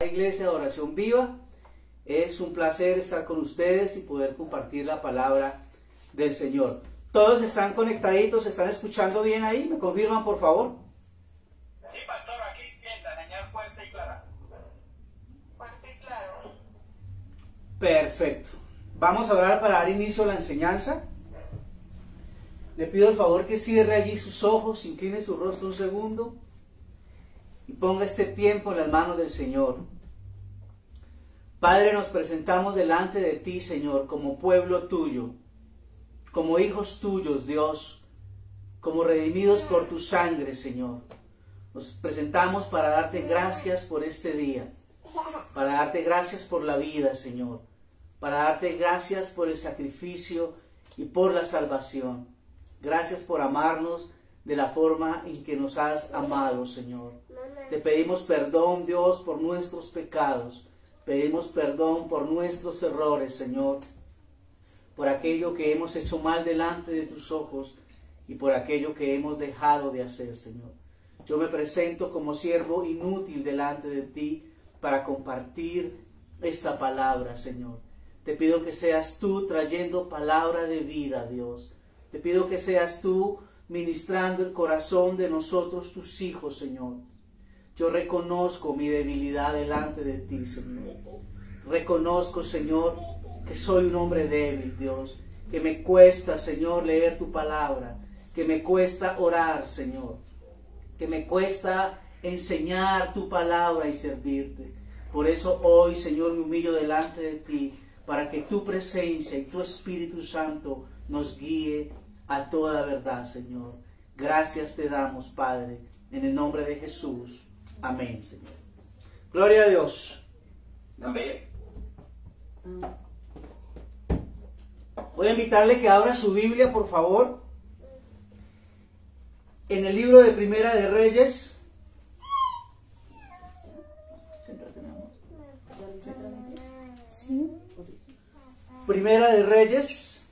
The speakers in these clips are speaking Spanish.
Iglesia de Oración Viva, es un placer estar con ustedes y poder compartir la palabra del Señor. ¿Todos están conectaditos? ¿Están escuchando bien ahí? ¿Me confirman, por favor? Sí, pastor, aquí bien, la señal fuerte y clara. Fuerte y claro. Perfecto. Vamos a orar para dar inicio a la enseñanza. Le pido el favor que cierre allí sus ojos, incline su rostro un segundo y ponga este tiempo en las manos del Señor. Padre, nos presentamos delante de ti, Señor, como pueblo tuyo, como hijos tuyos, Dios, como redimidos por tu sangre, Señor. Nos presentamos para darte gracias por este día, para darte gracias por la vida, Señor, para darte gracias por el sacrificio y por la salvación. Gracias por amarnos de la forma en que nos has amado, Señor. Te pedimos perdón, Dios, por nuestros pecados. Pedimos perdón por nuestros errores, Señor, por aquello que hemos hecho mal delante de tus ojos y por aquello que hemos dejado de hacer, Señor. Yo me presento como siervo inútil delante de ti para compartir esta palabra, Señor. Te pido que seas tú trayendo palabra de vida, Dios. Te pido que seas tú ministrando el corazón de nosotros, tus hijos, Señor. Yo reconozco mi debilidad delante de ti, Señor. Reconozco, Señor, que soy un hombre débil, Dios. Que me cuesta, Señor, leer tu palabra. Que me cuesta orar, Señor. Que me cuesta enseñar tu palabra y servirte. Por eso hoy, Señor, me humillo delante de ti, para que tu presencia y tu Espíritu Santo nos guíe a toda verdad, Señor. Gracias te damos, Padre, en el nombre de Jesús. Amén, Señor. Gloria a Dios. Amén. Voy a invitarle que abra su Biblia, por favor, en el libro de Primera de Reyes. Primera de Reyes,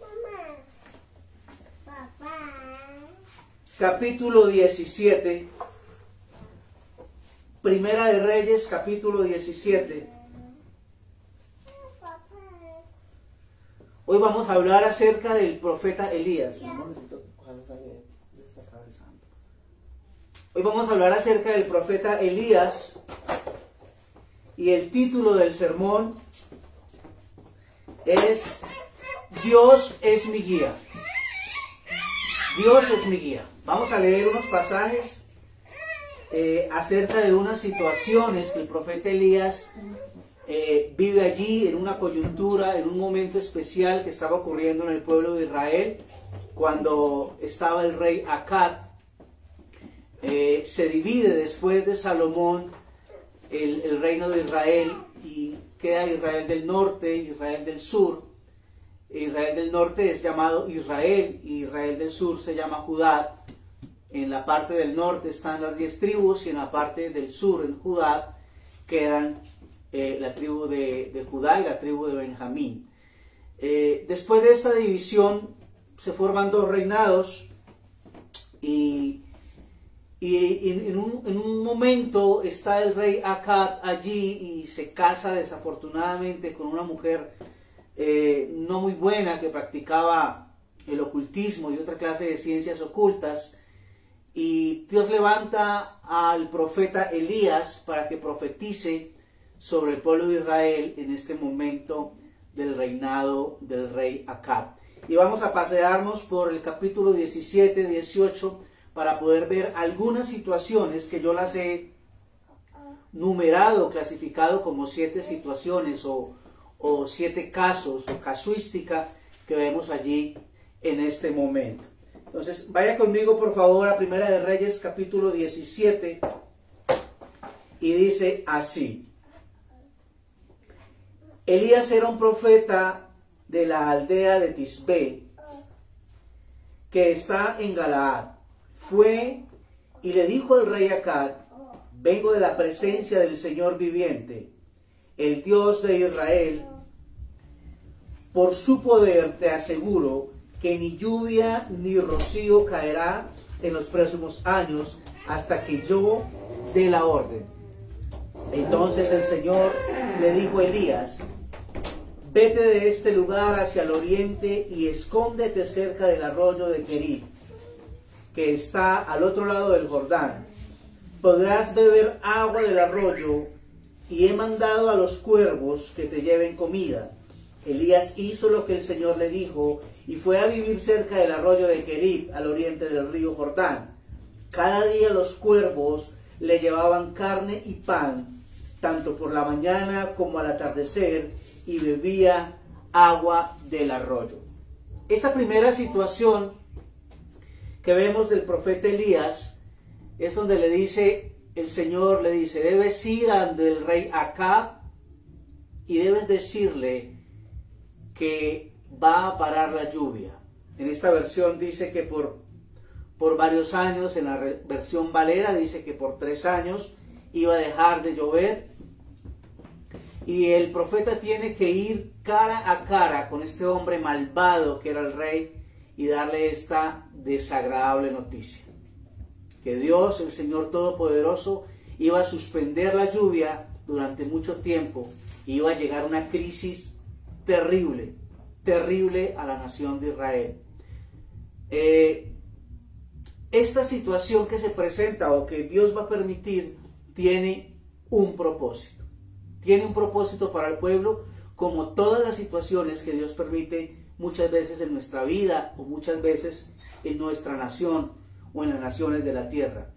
capítulo 17. Primera de Reyes, capítulo 17. Hoy vamos a hablar acerca del profeta Elías. Hoy vamos a hablar acerca del profeta Elías y el título del sermón es Dios es mi guía. Dios es mi guía. Vamos a leer unos pasajes acerca de unas situaciones que el profeta Elías vive allí en una coyuntura, en un momento especial que estaba ocurriendo en el pueblo de Israel, cuando estaba el rey Acab. Se divide después de Salomón el reino de Israel y queda Israel del norte, Israel del sur. Israel del norte es llamado Israel y Israel del sur se llama Judá. En la parte del norte están las 10 tribus y en la parte del sur, en Judá, quedan la tribu de Judá y la tribu de Benjamín. Después de esta división se forman dos reinados y en un momento está el rey Acab allí y se casa desafortunadamente con una mujer no muy buena que practicaba el ocultismo y otra clase de ciencias ocultas. Y Dios levanta al profeta Elías para que profetice sobre el pueblo de Israel en este momento del reinado del rey Acab. Y vamos a pasearnos por el capítulo 17, 18 para poder ver algunas situaciones que yo las he numerado, clasificado como 7 situaciones o 7 casos o casuística que vemos allí en este momento. Entonces, vaya conmigo por favor a Primera de Reyes capítulo 17 y dice así. Elías era un profeta de la aldea de Tisbé, que está en Galaad. Fue y le dijo al rey Acab: vengo de la presencia del Señor viviente, el Dios de Israel. Por su poder te aseguro que ni lluvia ni rocío caerá en los próximos años hasta que yo dé la orden. Entonces el Señor le dijo a Elías: vete de este lugar hacia el oriente y escóndete cerca del arroyo de Querit, que está al otro lado del Jordán. Podrás beber agua del arroyo, y he mandado a los cuervos que te lleven comida. Elías hizo lo que el Señor le dijo y fue a vivir cerca del arroyo de Querit, al oriente del río Jordán. Cada día los cuervos le llevaban carne y pan, tanto por la mañana como al atardecer, y bebía agua del arroyo. Esta primera situación que vemos del profeta Elías es donde le dice, el Señor le dice: debes ir ante el rey Acab y debes decirle que va a parar la lluvia. En esta versión dice que por varios años, en la versión Valera dice que por 3 años iba a dejar de llover. Y el profeta tiene que ir cara a cara con este hombre malvado que era el rey y darle esta desagradable noticia: que Dios, el Señor Todopoderoso, iba a suspender la lluvia durante mucho tiempo y iba a llegar una crisis terrible, terrible a la nación de Israel. Esta situación que se presenta o que Dios va a permitir tiene un propósito. Tiene un propósito para el pueblo, como todas las situaciones que Dios permite muchas veces en nuestra vida o muchas veces en nuestra nación o en las naciones de la tierra.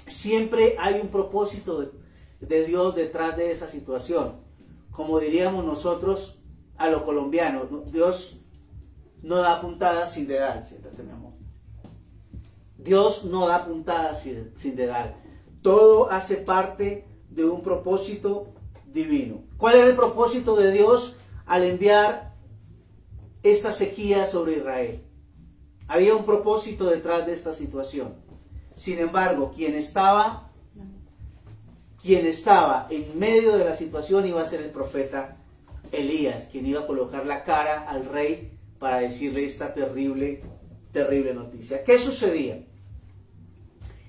Siempre hay un propósito de Dios detrás de esa situación. Como diríamos nosotros a lo colombiano, Dios no da puntadas sin dedal. Siéntate, mi amor. Dios no da puntadas sin dedal. Todo hace parte de un propósito divino. ¿Cuál era el propósito de Dios al enviar esta sequía sobre Israel? Había un propósito detrás de esta situación. Sin embargo, quien estaba en medio de la situación iba a ser el profeta Elías, quien iba a colocar la cara al rey para decirle esta terrible, terrible noticia. ¿Qué sucedía?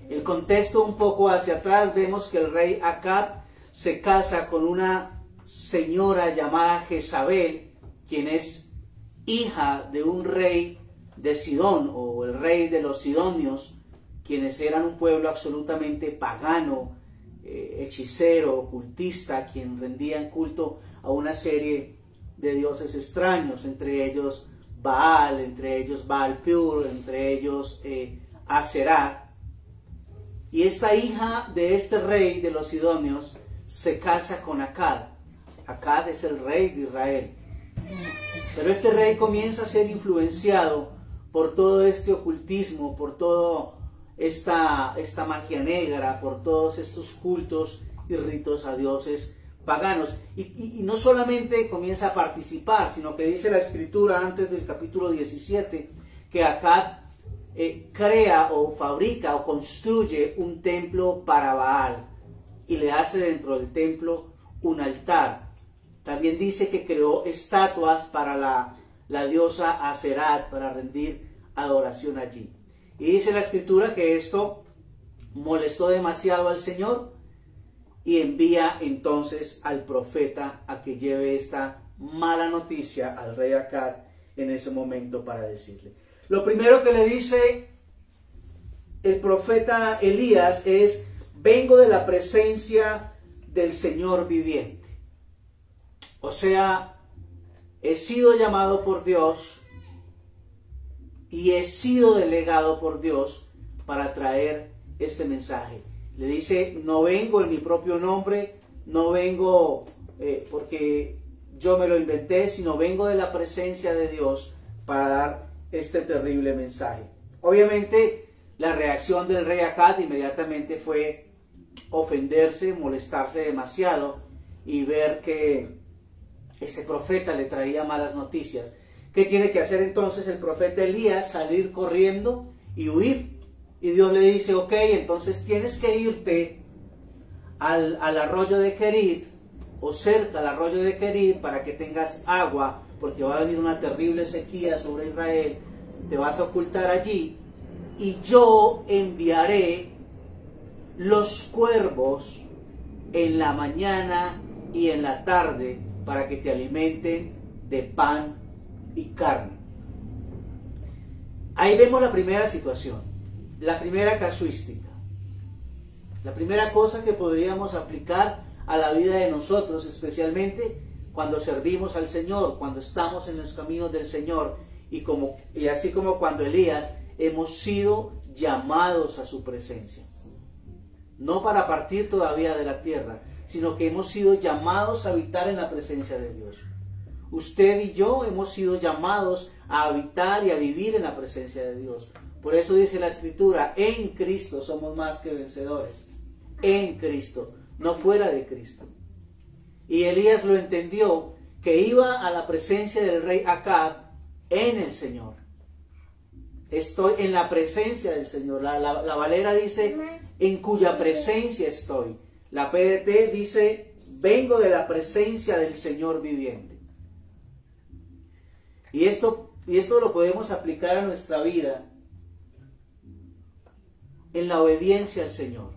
El contexto un poco hacia atrás, vemos que el rey Acab se casa con una señora llamada Jezabel, quien es hija de un rey de Sidón, o el rey de los sidonios, quienes eran un pueblo absolutamente pagano, hechicero, ocultista, quien rendían culto a una serie de dioses extraños, entre ellos Baal, entre ellos Baal-Peor, entre ellos Aserat. Y esta hija de este rey de los sidonios se casa con Acab. Acab es el rey de Israel. Pero este rey comienza a ser influenciado por todo este ocultismo, por toda esta magia negra, por todos estos cultos y ritos a dioses paganos. Y no solamente comienza a participar, sino que dice la Escritura antes del capítulo 17 que Acab crea o fabrica o construye un templo para Baal y le hace dentro del templo un altar. También dice que creó estatuas para la diosa Aserat, para rendir adoración allí. Y dice la Escritura que esto molestó demasiado al Señor y envía entonces al profeta a que lleve esta mala noticia al rey Acab en ese momento para decirle. Lo primero que le dice el profeta Elías es: vengo de la presencia del Señor viviente. O sea, he sido llamado por Dios y he sido delegado por Dios para traer este mensaje. Le dice: no vengo en mi propio nombre, no vengo porque yo me lo inventé, sino vengo de la presencia de Dios para dar este terrible mensaje. Obviamente, la reacción del rey Acab inmediatamente fue ofenderse, molestarse demasiado y ver que este profeta le traía malas noticias. ¿Qué tiene que hacer entonces el profeta Elías? Salir corriendo y huir. Y Dios le dice: ok, entonces tienes que irte al arroyo de Querit, o cerca al arroyo de Querit, para que tengas agua, porque va a venir una terrible sequía sobre Israel. Te vas a ocultar allí y yo enviaré los cuervos en la mañana y en la tarde para que te alimenten de pan y carne. Ahí vemos la primera situación, la primera casuística, la primera cosa que podríamos aplicar a la vida de nosotros, especialmente cuando servimos al Señor, cuando estamos en los caminos del Señor, y así como cuando Elías hemos sido llamados a su presencia. No para partir todavía de la tierra, sino que hemos sido llamados a habitar en la presencia de Dios. Usted y yo hemos sido llamados a habitar y a vivir en la presencia de Dios. Por eso dice la Escritura, en Cristo somos más que vencedores. En Cristo, no fuera de Cristo. Y Elías lo entendió, que iba a la presencia del rey Acab en el Señor. Estoy en la presencia del Señor. La Valera dice, en cuya presencia estoy. La PDT dice, vengo de la presencia del Señor viviente. Y esto lo podemos aplicar a nuestra vida en la obediencia al Señor.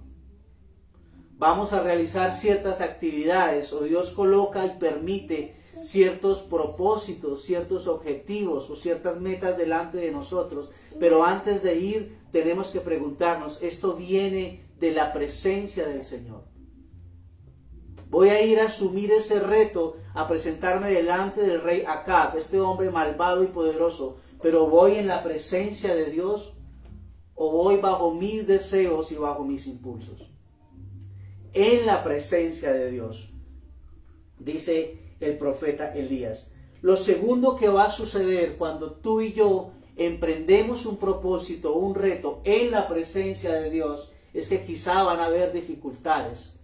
Vamos a realizar ciertas actividades, o Dios coloca y permite ciertos propósitos, ciertos objetivos o ciertas metas delante de nosotros, pero antes de ir tenemos que preguntarnos, ¿esto viene de la presencia del Señor? Voy a ir a asumir ese reto, a presentarme delante del rey Acab, este hombre malvado y poderoso, pero ¿voy en la presencia de Dios o voy bajo mis deseos y bajo mis impulsos? En la presencia de Dios, dice el profeta Elías. Lo segundo que va a suceder cuando tú y yo emprendemos un propósito, un reto en la presencia de Dios, es que quizá van a haber dificultades,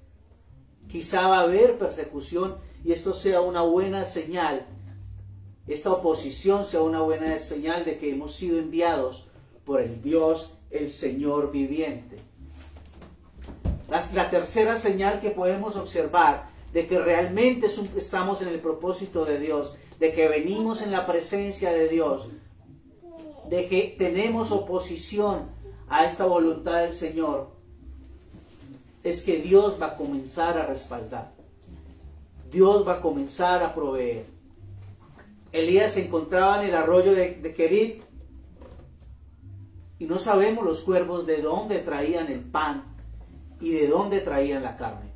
quizá va a haber persecución, y esto sea una buena señal, esta oposición sea una buena señal de que hemos sido enviados por el Dios, el Señor viviente. La tercera señal que podemos observar de que realmente estamos en el propósito de Dios, de que venimos en la presencia de Dios, de que tenemos oposición a esta voluntad del Señor, es que Dios va a comenzar a respaldar. Dios va a comenzar a proveer. Elías se encontraba en el arroyo de Kerit y no sabemos los cuervos de dónde traían el pan y de dónde traían la carne.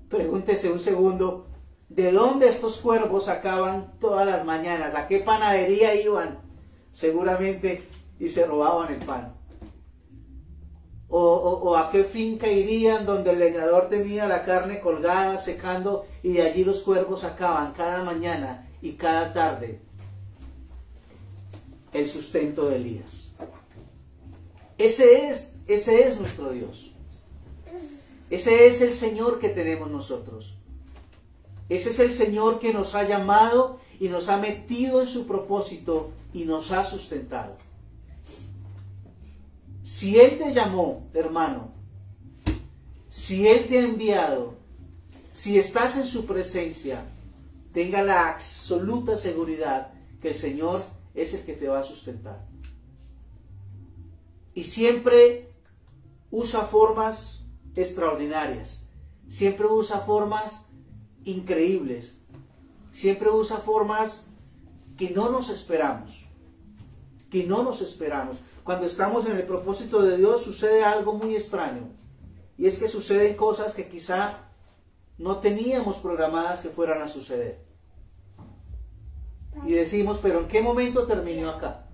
Pregúntese un segundo, ¿de dónde estos cuervos sacaban todas las mañanas? ¿A qué panadería iban? Seguramente y se robaban el pan. O a qué finca irían donde el leñador tenía la carne colgada, secando, y de allí los cuervos sacaban cada mañana y cada tarde el sustento de Elías. Ese es nuestro Dios. Ese es el Señor que tenemos nosotros. Ese es el Señor que nos ha llamado y nos ha metido en su propósito y nos ha sustentado. Si Él te llamó, hermano, si Él te ha enviado, si estás en su presencia, tenga la absoluta seguridad que el Señor es el que te va a sustentar. Y siempre usa formas extraordinarias, siempre usa formas increíbles, siempre usa formas que no nos esperamos, Cuando estamos en el propósito de Dios sucede algo muy extraño, y es que suceden cosas que quizá no teníamos programadas que fueran a suceder. Y decimos, pero ¿en qué momento terminó acá?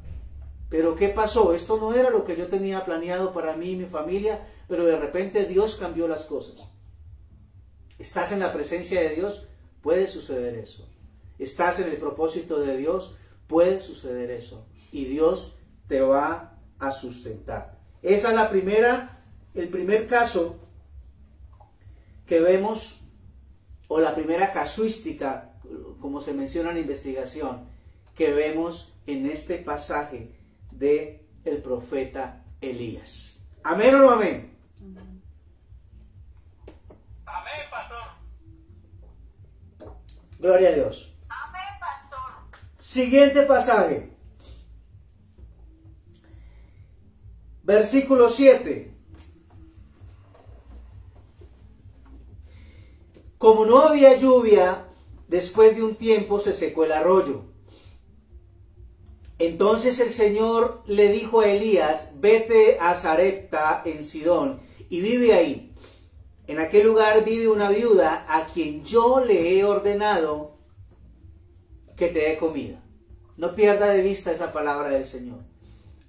¿Pero qué pasó? Esto no era lo que yo tenía planeado para mí y mi familia, pero de repente Dios cambió las cosas. ¿Estás en la presencia de Dios? Puede suceder eso. ¿Estás en el propósito de Dios? Puede suceder eso. Y Dios te va a sustentar. Esa es el primer caso que vemos, o la primera casuística, como se menciona en la investigación, que vemos en este pasaje de el profeta Elías. ¿Amén o no amén? Amén, pastor. Gloria a Dios. Amén, pastor. Siguiente pasaje. Versículo 7. Como no había lluvia, después de un tiempo se secó el arroyo. Entonces el Señor le dijo a Elías, vete a Sarepta en Sidón y vive ahí. En aquel lugar vive una viuda a quien yo le he ordenado que te dé comida. No pierda de vista esa palabra del Señor.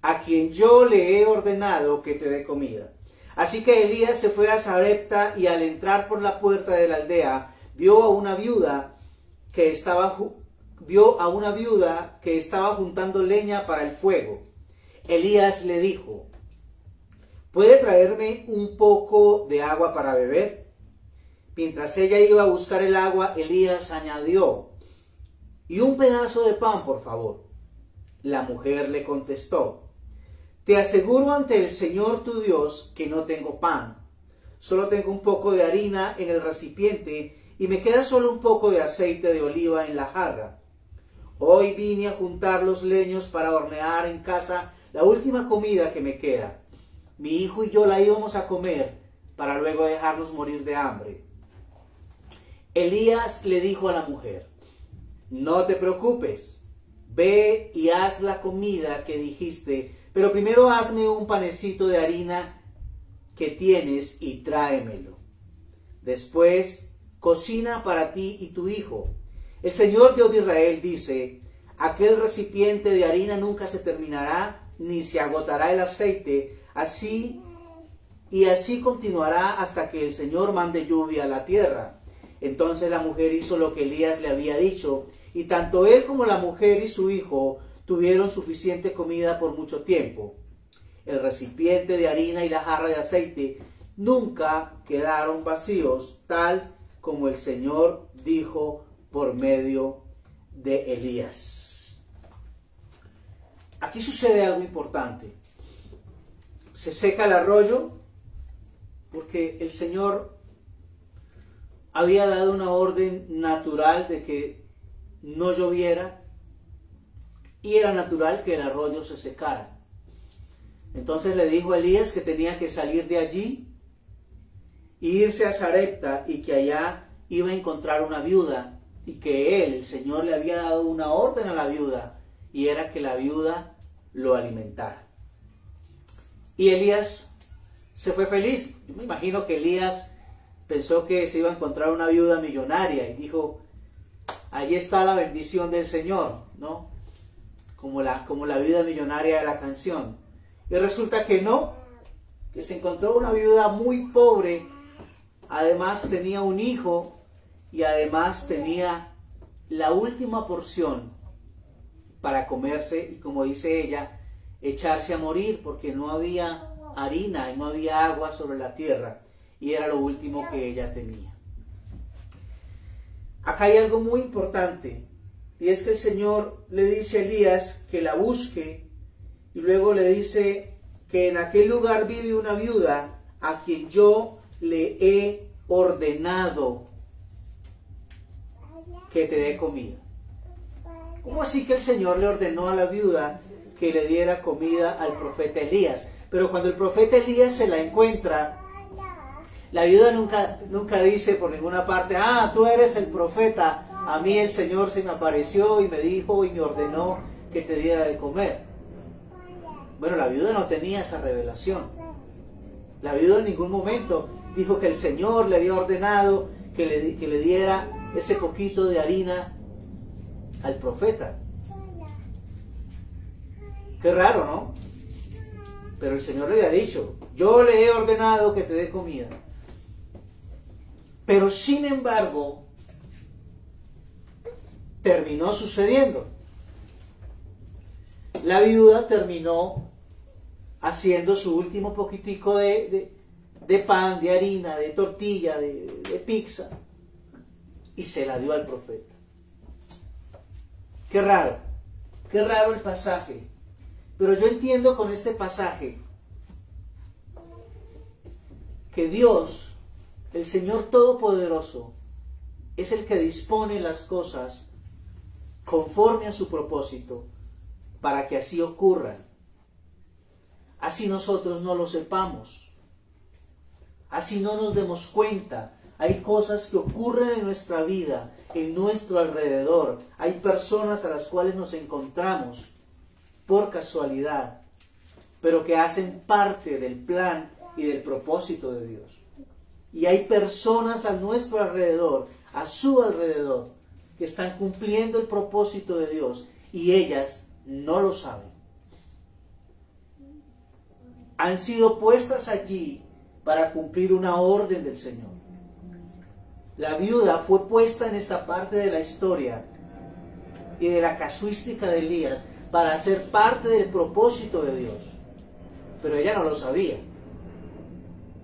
A quien yo le he ordenado que te dé comida. Así que Elías se fue a Sarepta y al entrar por la puerta de la aldea vio a una viuda que estaba juntando leña para el fuego. Elías le dijo, ¿puede traerme un poco de agua para beber? Mientras ella iba a buscar el agua, Elías añadió, y un pedazo de pan, por favor. La mujer le contestó, te aseguro ante el Señor tu Dios que no tengo pan. Solo tengo un poco de harina en el recipiente y me queda solo un poco de aceite de oliva en la jarra. Hoy vine a juntar los leños para hornear en casa la última comida que me queda. Mi hijo y yo la íbamos a comer para luego dejarnos morir de hambre. Elías le dijo a la mujer, no te preocupes, ve y haz la comida que dijiste, pero primero hazme un panecito de harina que tienes y tráemelo. Después, cocina para ti y tu hijo. El Señor Dios de Israel dice, aquel recipiente de harina nunca se terminará, ni se agotará el aceite, así continuará hasta que el Señor mande lluvia a la tierra. Entonces la mujer hizo lo que Elías le había dicho, y tanto él como la mujer y su hijo tuvieron suficiente comida por mucho tiempo. El recipiente de harina y la jarra de aceite nunca quedaron vacíos, tal como el Señor dijo por medio de Elías. Aquí sucede algo importante. Se seca el arroyo porque el Señor había dado una orden natural de que no lloviera y era natural que el arroyo se secara. Entonces le dijo a Elías que tenía que salir de allí e irse a Sarepta y que allá iba a encontrar una viuda y que él, el Señor, le había dado una orden a la viuda y era que la viuda lo alimentara. Y Elías se fue feliz. Yo me imagino que Elías pensó que se iba a encontrar una viuda millonaria y dijo, allí está la bendición del Señor, ¿no? Como la viuda millonaria de la canción. Y resulta que no, que se encontró una viuda muy pobre, además tenía un hijo y además tenía la última porción para comerse y, como dice ella, echarse a morir porque no había harina y no había agua sobre la tierra y era lo último que ella tenía. Acá hay algo muy importante y es que el Señor le dice a Elías que la busque y luego le dice que en aquel lugar vive una viuda a quien yo le he ordenado que te dé comida. ¿Cómo así que el Señor le ordenó a la viuda que le diera comida al profeta Elías? Pero cuando el profeta Elías se la encuentra, la viuda nunca dice por ninguna parte, tú eres el profeta, a mí el Señor se me apareció y me dijo y me ordenó que te diera de comer. Bueno, la viuda no tenía esa revelación. La viuda en ningún momento dijo que el Señor le había ordenado que le diera ese poquito de harina al profeta. Qué raro, ¿no? Pero el Señor le había dicho, yo le he ordenado que te dé comida. Pero sin embargo, terminó sucediendo. La viuda terminó haciendo su último poquitico de pan, de harina, de tortilla, de pizza, y se la dio al profeta. Qué raro el pasaje. Pero yo entiendo con este pasaje que Dios, el Señor Todopoderoso, es el que dispone las cosas conforme a su propósito para que así ocurran. Así nosotros no lo sepamos, así no nos demos cuenta, Hay cosas que ocurren en nuestra vida, en nuestro alrededor. Hay personas a las cuales nos encontramos por casualidad, pero que hacen parte del plan y del propósito de Dios. Y hay personas a nuestro alrededor, a su alrededor, que están cumpliendo el propósito de Dios y ellas no lo saben. Han sido puestas allí para cumplir una orden del Señor. La viuda fue puesta en esta parte de la historia y de la casuística de Elías para ser parte del propósito de Dios. Pero ella no lo sabía.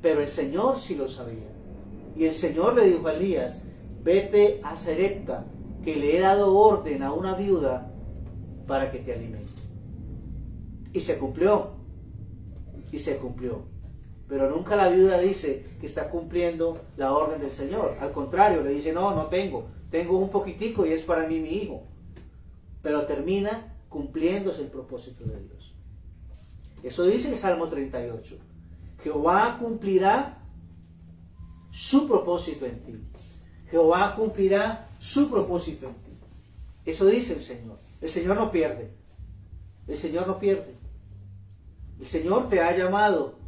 Pero el Señor sí lo sabía. Y el Señor le dijo a Elías, vete a Sarepta, que le he dado orden a una viuda para que te alimente. Y se cumplió. Y se cumplió. Pero nunca la viuda dice que está cumpliendo la orden del Señor. Al contrario, le dice, no tengo. Tengo un poquitico y es para mí mi hijo. Pero termina cumpliéndose el propósito de Dios. Eso dice el Salmo 38. Jehová cumplirá su propósito en ti. Jehová cumplirá su propósito en ti. Eso dice el Señor. El Señor no pierde. El Señor no pierde. El Señor te ha llamado.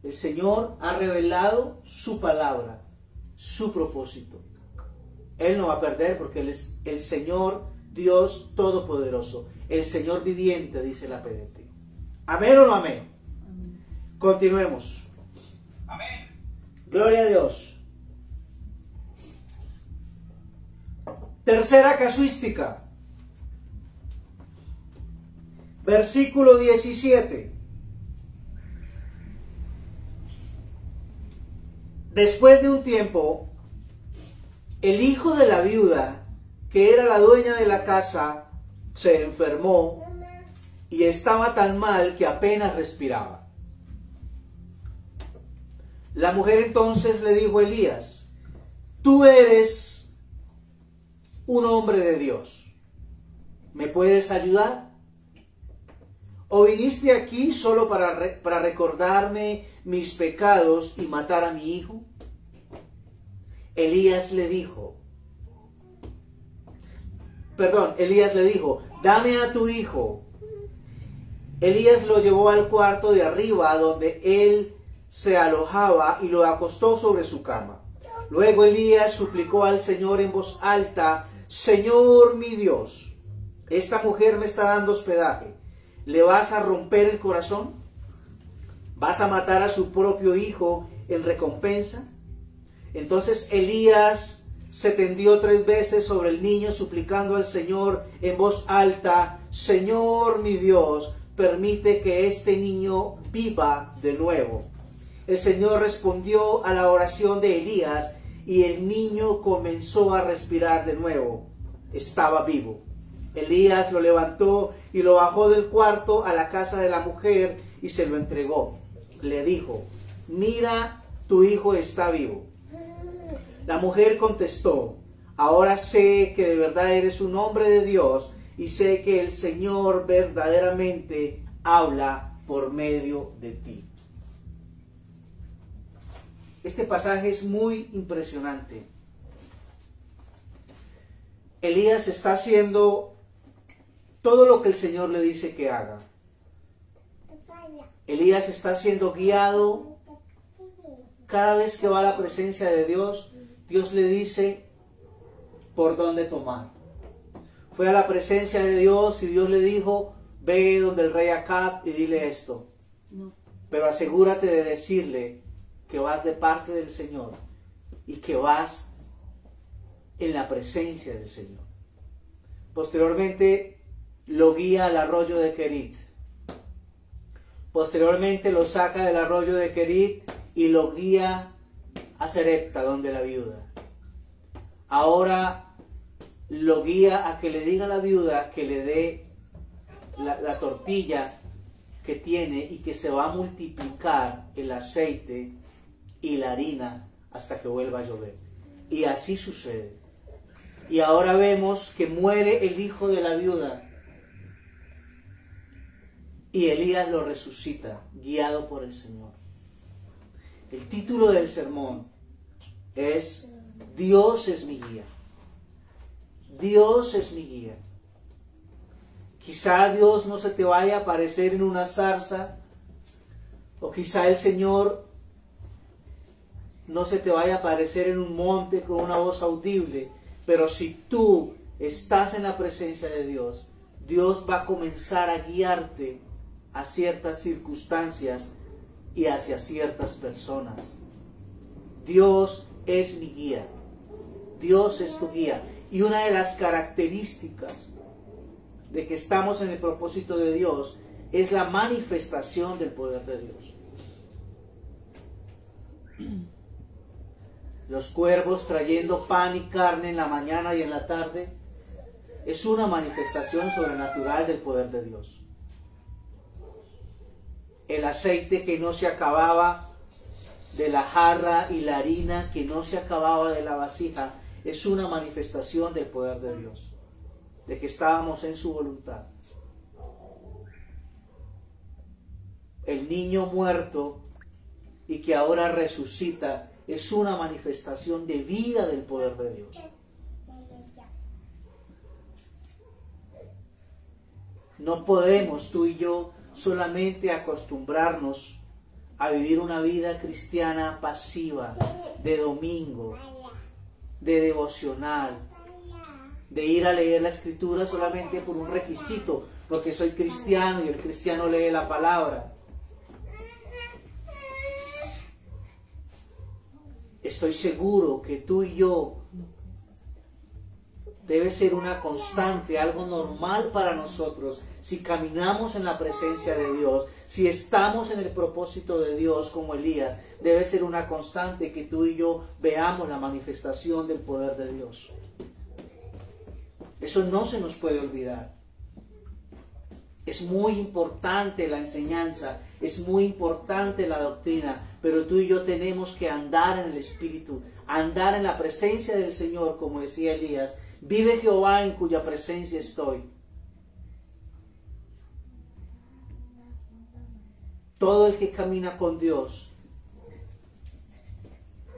El Señor ha revelado su palabra, su propósito. Él no va a perder porque Él es el Señor Dios Todopoderoso. El Señor viviente, dice la PDT. ¿Amén o no amén? Amén. Continuemos. Amén. Gloria a Dios. Tercera casuística. Versículo 17. Después de un tiempo, el hijo de la viuda, que era la dueña de la casa, se enfermó y estaba tan mal que apenas respiraba. La mujer entonces le dijo a Elías, tú eres un hombre de Dios, ¿me puedes ayudar? ¿O viniste aquí solo para recordarme mis pecados y matar a mi hijo? Elías le dijo, dame a tu hijo. Elías lo llevó al cuarto de arriba donde él se alojaba y lo acostó sobre su cama. Luego Elías suplicó al Señor en voz alta, Señor mi Dios, esta mujer me está dando hospedaje. ¿Le vas a romper el corazón? ¿Vas a matar a su propio hijo en recompensa? Entonces Elías se tendió 3 veces sobre el niño, suplicando al Señor en voz alta, Señor mi Dios, permite que este niño viva de nuevo. El Señor respondió a la oración de Elías y el niño comenzó a respirar de nuevo. Estaba vivo. Elías lo levantó y lo bajó del cuarto a la casa de la mujer y se lo entregó. Le dijo, mira, tu hijo está vivo. La mujer contestó, ahora sé que de verdad eres un hombre de Dios y sé que el Señor verdaderamente habla por medio de ti. Este pasaje es muy impresionante. Elías está haciendo todo lo que el Señor le dice que haga. Elías está siendo guiado. Cada vez que va a la presencia de Dios, Dios le dice por dónde tomar. Fue a la presencia de Dios y Dios le dijo, ve donde el rey Acab y dile esto. No. Pero asegúrate de decirle que vas de parte del Señor y que vas en la presencia del Señor. Posteriormente lo guía al arroyo de Querit. Posteriormente lo saca del arroyo de Querit y lo guía a Sarepta, donde la viuda. Ahora lo guía a que le diga a la viuda que le dé la tortilla que tiene y que se va a multiplicar el aceite y la harina hasta que vuelva a llover. Y así sucede. Y ahora vemos que muere el hijo de la viuda y Elías lo resucita, guiado por el Señor. El título del sermón es Dios es mi guía. Dios es mi guía. Quizá Dios no se te vaya a aparecer en una zarza, o quizá el Señor no se te vaya a aparecer en un monte con una voz audible, pero si tú estás en la presencia de Dios, Dios va a comenzar a guiarte a ciertas circunstancias y hacia ciertas personas. Dios es mi guía. Dios es tu guía. Y una de las características de que estamos en el propósito de Dios es la manifestación del poder de Dios. Los cuervos trayendo pan y carne en la mañana y en la tarde es una manifestación sobrenatural del poder de Dios. El aceite que no se acababa de la jarra y la harina que no se acababa de la vasija es una manifestación del poder de Dios, de que estábamos en su voluntad. El niño muerto y que ahora resucita es una manifestación de vida del poder de Dios. No podemos tú y yo solamente acostumbrarnos a vivir una vida cristiana pasiva, de domingo, de devocional, de ir a leer la Escritura solamente por un requisito, porque soy cristiano y el cristiano lee la palabra. Estoy seguro que tú y yo debe ser una constante, algo normal para nosotros, si caminamos en la presencia de Dios, si estamos en el propósito de Dios como Elías, debe ser una constante que tú y yo veamos la manifestación del poder de Dios. Eso no se nos puede olvidar. Es muy importante la enseñanza, es muy importante la doctrina, pero tú y yo tenemos que andar en el Espíritu, andar en la presencia del Señor, como decía Elías. Vive Jehová en cuya presencia estoy. Todo el que camina con Dios,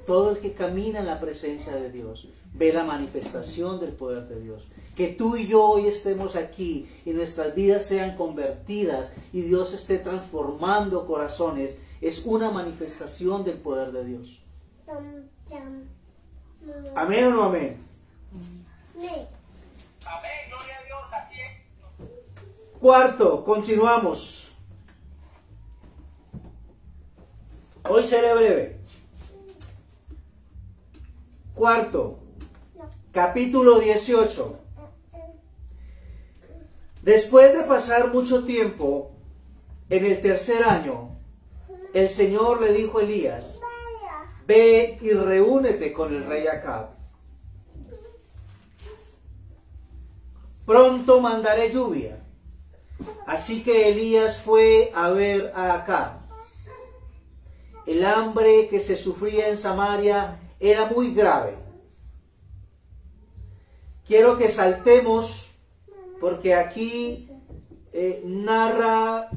todo el que camina en la presencia de Dios, ve la manifestación del poder de Dios. Que tú y yo hoy estemos aquí y nuestras vidas sean convertidas y Dios esté transformando corazones, es una manifestación del poder de Dios. ¿Amén o no amén? Amén, gloria a Dios, así es. Cuarto, continuamos. Hoy seré breve. Cuarto, capítulo 18. Después de pasar mucho tiempo, en el tercer año, el Señor le dijo a Elías: ve y reúnete con el rey Acab. Pronto mandaré lluvia. Así que Elías fue a ver a Acab. El hambre que se sufría en Samaria era muy grave. Quiero que saltemos, porque aquí narra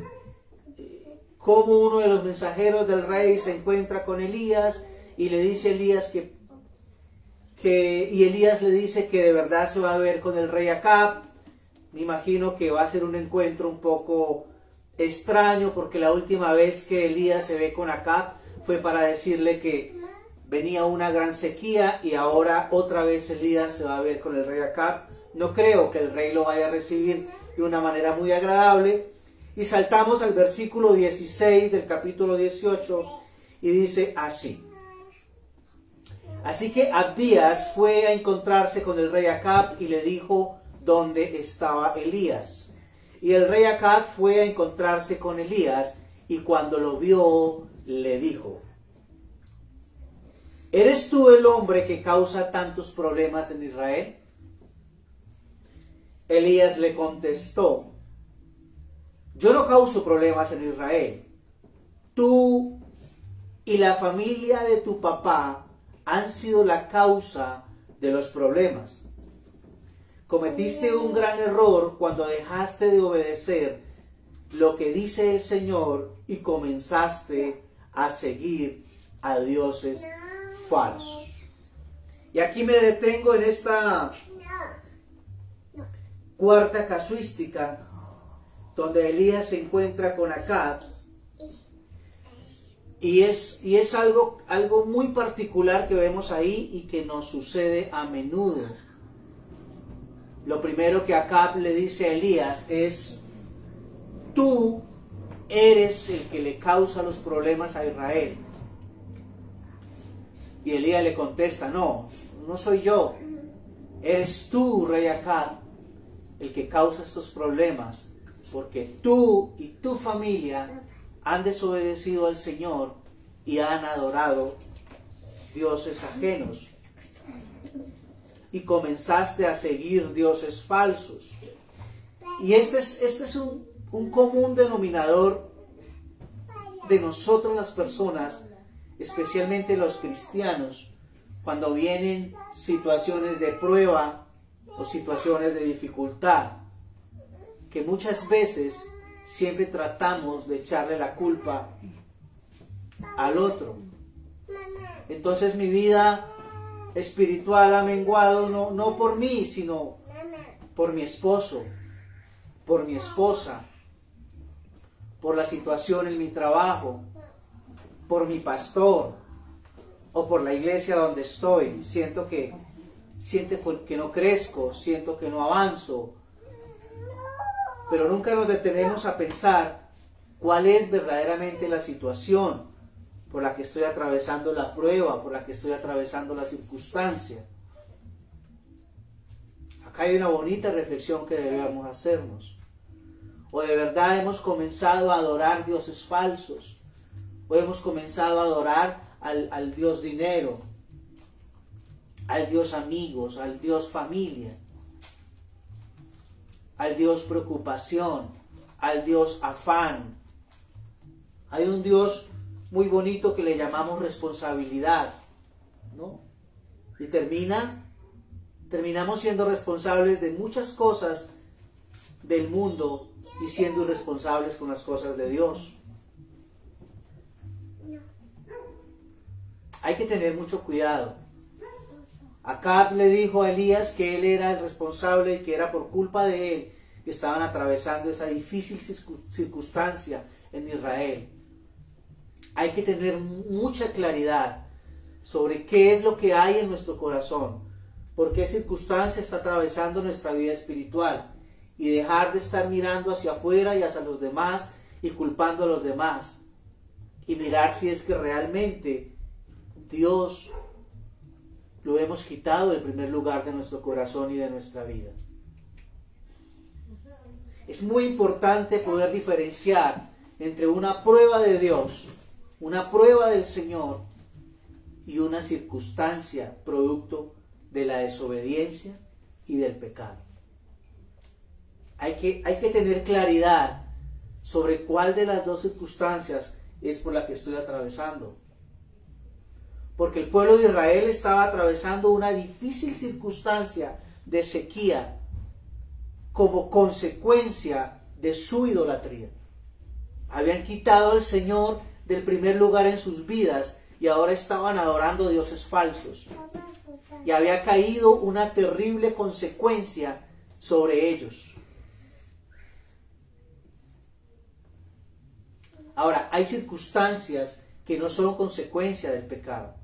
cómo uno de los mensajeros del rey se encuentra con Elías y le dice a Elías y Elías le dice que de verdad se va a ver con el rey Acab. Me imagino que va a ser un encuentro un poco extraño, porque la última vez que Elías se ve con Acab fue para decirle que venía una gran sequía y ahora otra vez Elías se va a ver con el rey Acab. No creo que el rey lo vaya a recibir de una manera muy agradable. Y saltamos al versículo 16 del capítulo 18 y dice así: así que Abdías fue a encontrarse con el rey Acab y le dijo dónde estaba Elías. Y el rey Acab fue a encontrarse con Elías y cuando lo vio le dijo: ¿eres tú el hombre que causa tantos problemas en Israel? Elías le contestó: yo no causo problemas en Israel. Tú y la familia de tu papá han sido la causa de los problemas. Cometiste un gran error cuando dejaste de obedecer lo que dice el Señor y comenzaste a seguir a dioses falsos. Y aquí me detengo en esta cuarta casuística, donde Elías se encuentra con Acab. Y es algo muy particular que vemos ahí y que nos sucede a menudo. Lo primero que Acab le dice a Elías es: tú eres el que le causa los problemas a Israel. Y Elías le contesta: no soy yo, eres tú, rey Acab, el que causa estos problemas, porque tú y tu familia han desobedecido al Señor y han adorado dioses ajenos. Y comenzaste a seguir dioses falsos. Y este es un común denominador de nosotros las personas, especialmente los cristianos, cuando vienen situaciones de prueba o situaciones de dificultad, que muchas veces siempre tratamos de echarle la culpa al otro. Entonces mi vida espiritual ha menguado no por mí, sino por mi esposo, por mi esposa, por la situación en mi trabajo, por mi pastor o por la iglesia donde estoy. Siento que no crezco, siento que no avanzo, pero nunca nos detenemos a pensar cuál es verdaderamente la situación por la que estoy atravesando la prueba, por la que estoy atravesando la circunstancia. Acá hay una bonita reflexión que debemos hacernos. O de verdad hemos comenzado a adorar dioses falsos, o hemos comenzado a adorar al Dios dinero, al Dios amigos, al Dios familia, al Dios preocupación, al Dios afán. Hay un Dios muy bonito que le llamamos responsabilidad, ¿no? Y terminamos siendo responsables de muchas cosas del mundo y siendo irresponsables con las cosas de Dios. Hay que tener mucho cuidado. Acab le dijo a Elías que él era el responsable y que era por culpa de él que estaban atravesando esa difícil circunstancia en Israel. Hay que tener mucha claridad sobre qué es lo que hay en nuestro corazón, por qué circunstancia está atravesando nuestra vida espiritual, y dejar de estar mirando hacia afuera y hacia los demás y culpando a los demás, y mirar si es que realmente Dios lo hemos quitado del primer lugar de nuestro corazón y de nuestra vida. Es muy importante poder diferenciar entre una prueba de Dios, una prueba del Señor, y una circunstancia producto de la desobediencia y del pecado. Hay que tener claridad sobre cuál de las dos circunstancias es por la que estoy atravesando. Porque el pueblo de Israel estaba atravesando una difícil circunstancia de sequía como consecuencia de su idolatría. Habían quitado al Señor del primer lugar en sus vidas y ahora estaban adorando dioses falsos. Y había caído una terrible consecuencia sobre ellos. Ahora, hay circunstancias que no son consecuencia del pecado.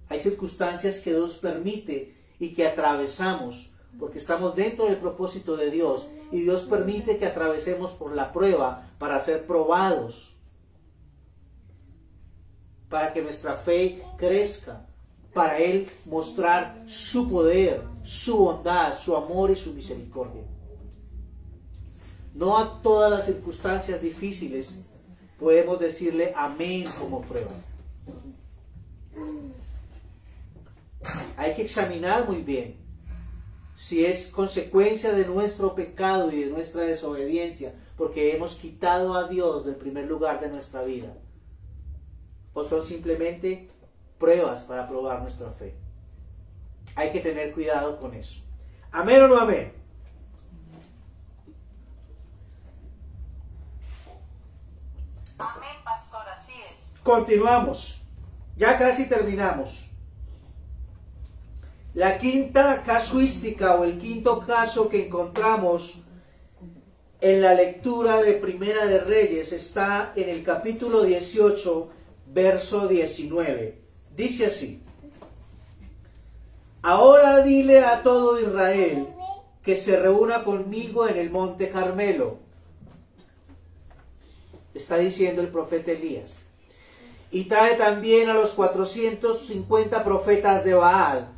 Hay circunstancias que Dios permite y que atravesamos porque estamos dentro del propósito de Dios, y Dios permite que atravesemos por la prueba para ser probados, para que nuestra fe crezca, para Él mostrar su poder, su bondad, su amor y su misericordia. No a todas las circunstancias difíciles podemos decirle amén como prueba. Hay que examinar muy bien si es consecuencia de nuestro pecado y de nuestra desobediencia, porque hemos quitado a Dios del primer lugar de nuestra vida, o son simplemente pruebas para probar nuestra fe. Hay que tener cuidado con eso. ¿Amén o no amén? Amén, pastor, así es. Continuamos. Ya casi terminamos. La quinta casuística o el quinto caso que encontramos en la lectura de Primera de Reyes está en el capítulo 18, verso 19. Dice así: Ahora dile a todo Israel que se reúna conmigo en el monte Carmelo. Está diciendo el profeta Elías. Y trae también a los 450 profetas de Baal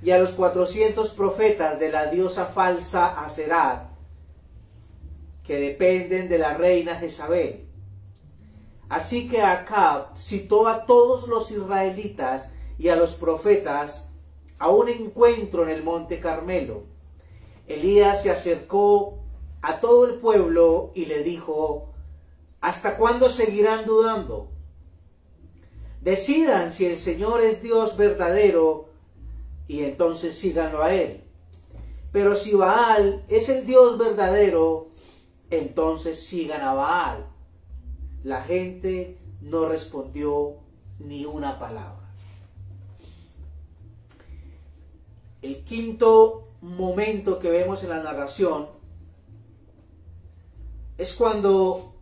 y a los 400 profetas de la diosa falsa Aserat, que dependen de la reina Jezabel. Así que Acab citó a todos los israelitas y a los profetas a un encuentro en el monte Carmelo. Elías se acercó a todo el pueblo y le dijo: ¿Hasta cuándo seguirán dudando? Decidan si el Señor es Dios verdadero y entonces síganlo a Él. Pero si Baal es el Dios verdadero, entonces sigan a Baal. La gente no respondió ni una palabra. El quinto momento que vemos en la narración es cuando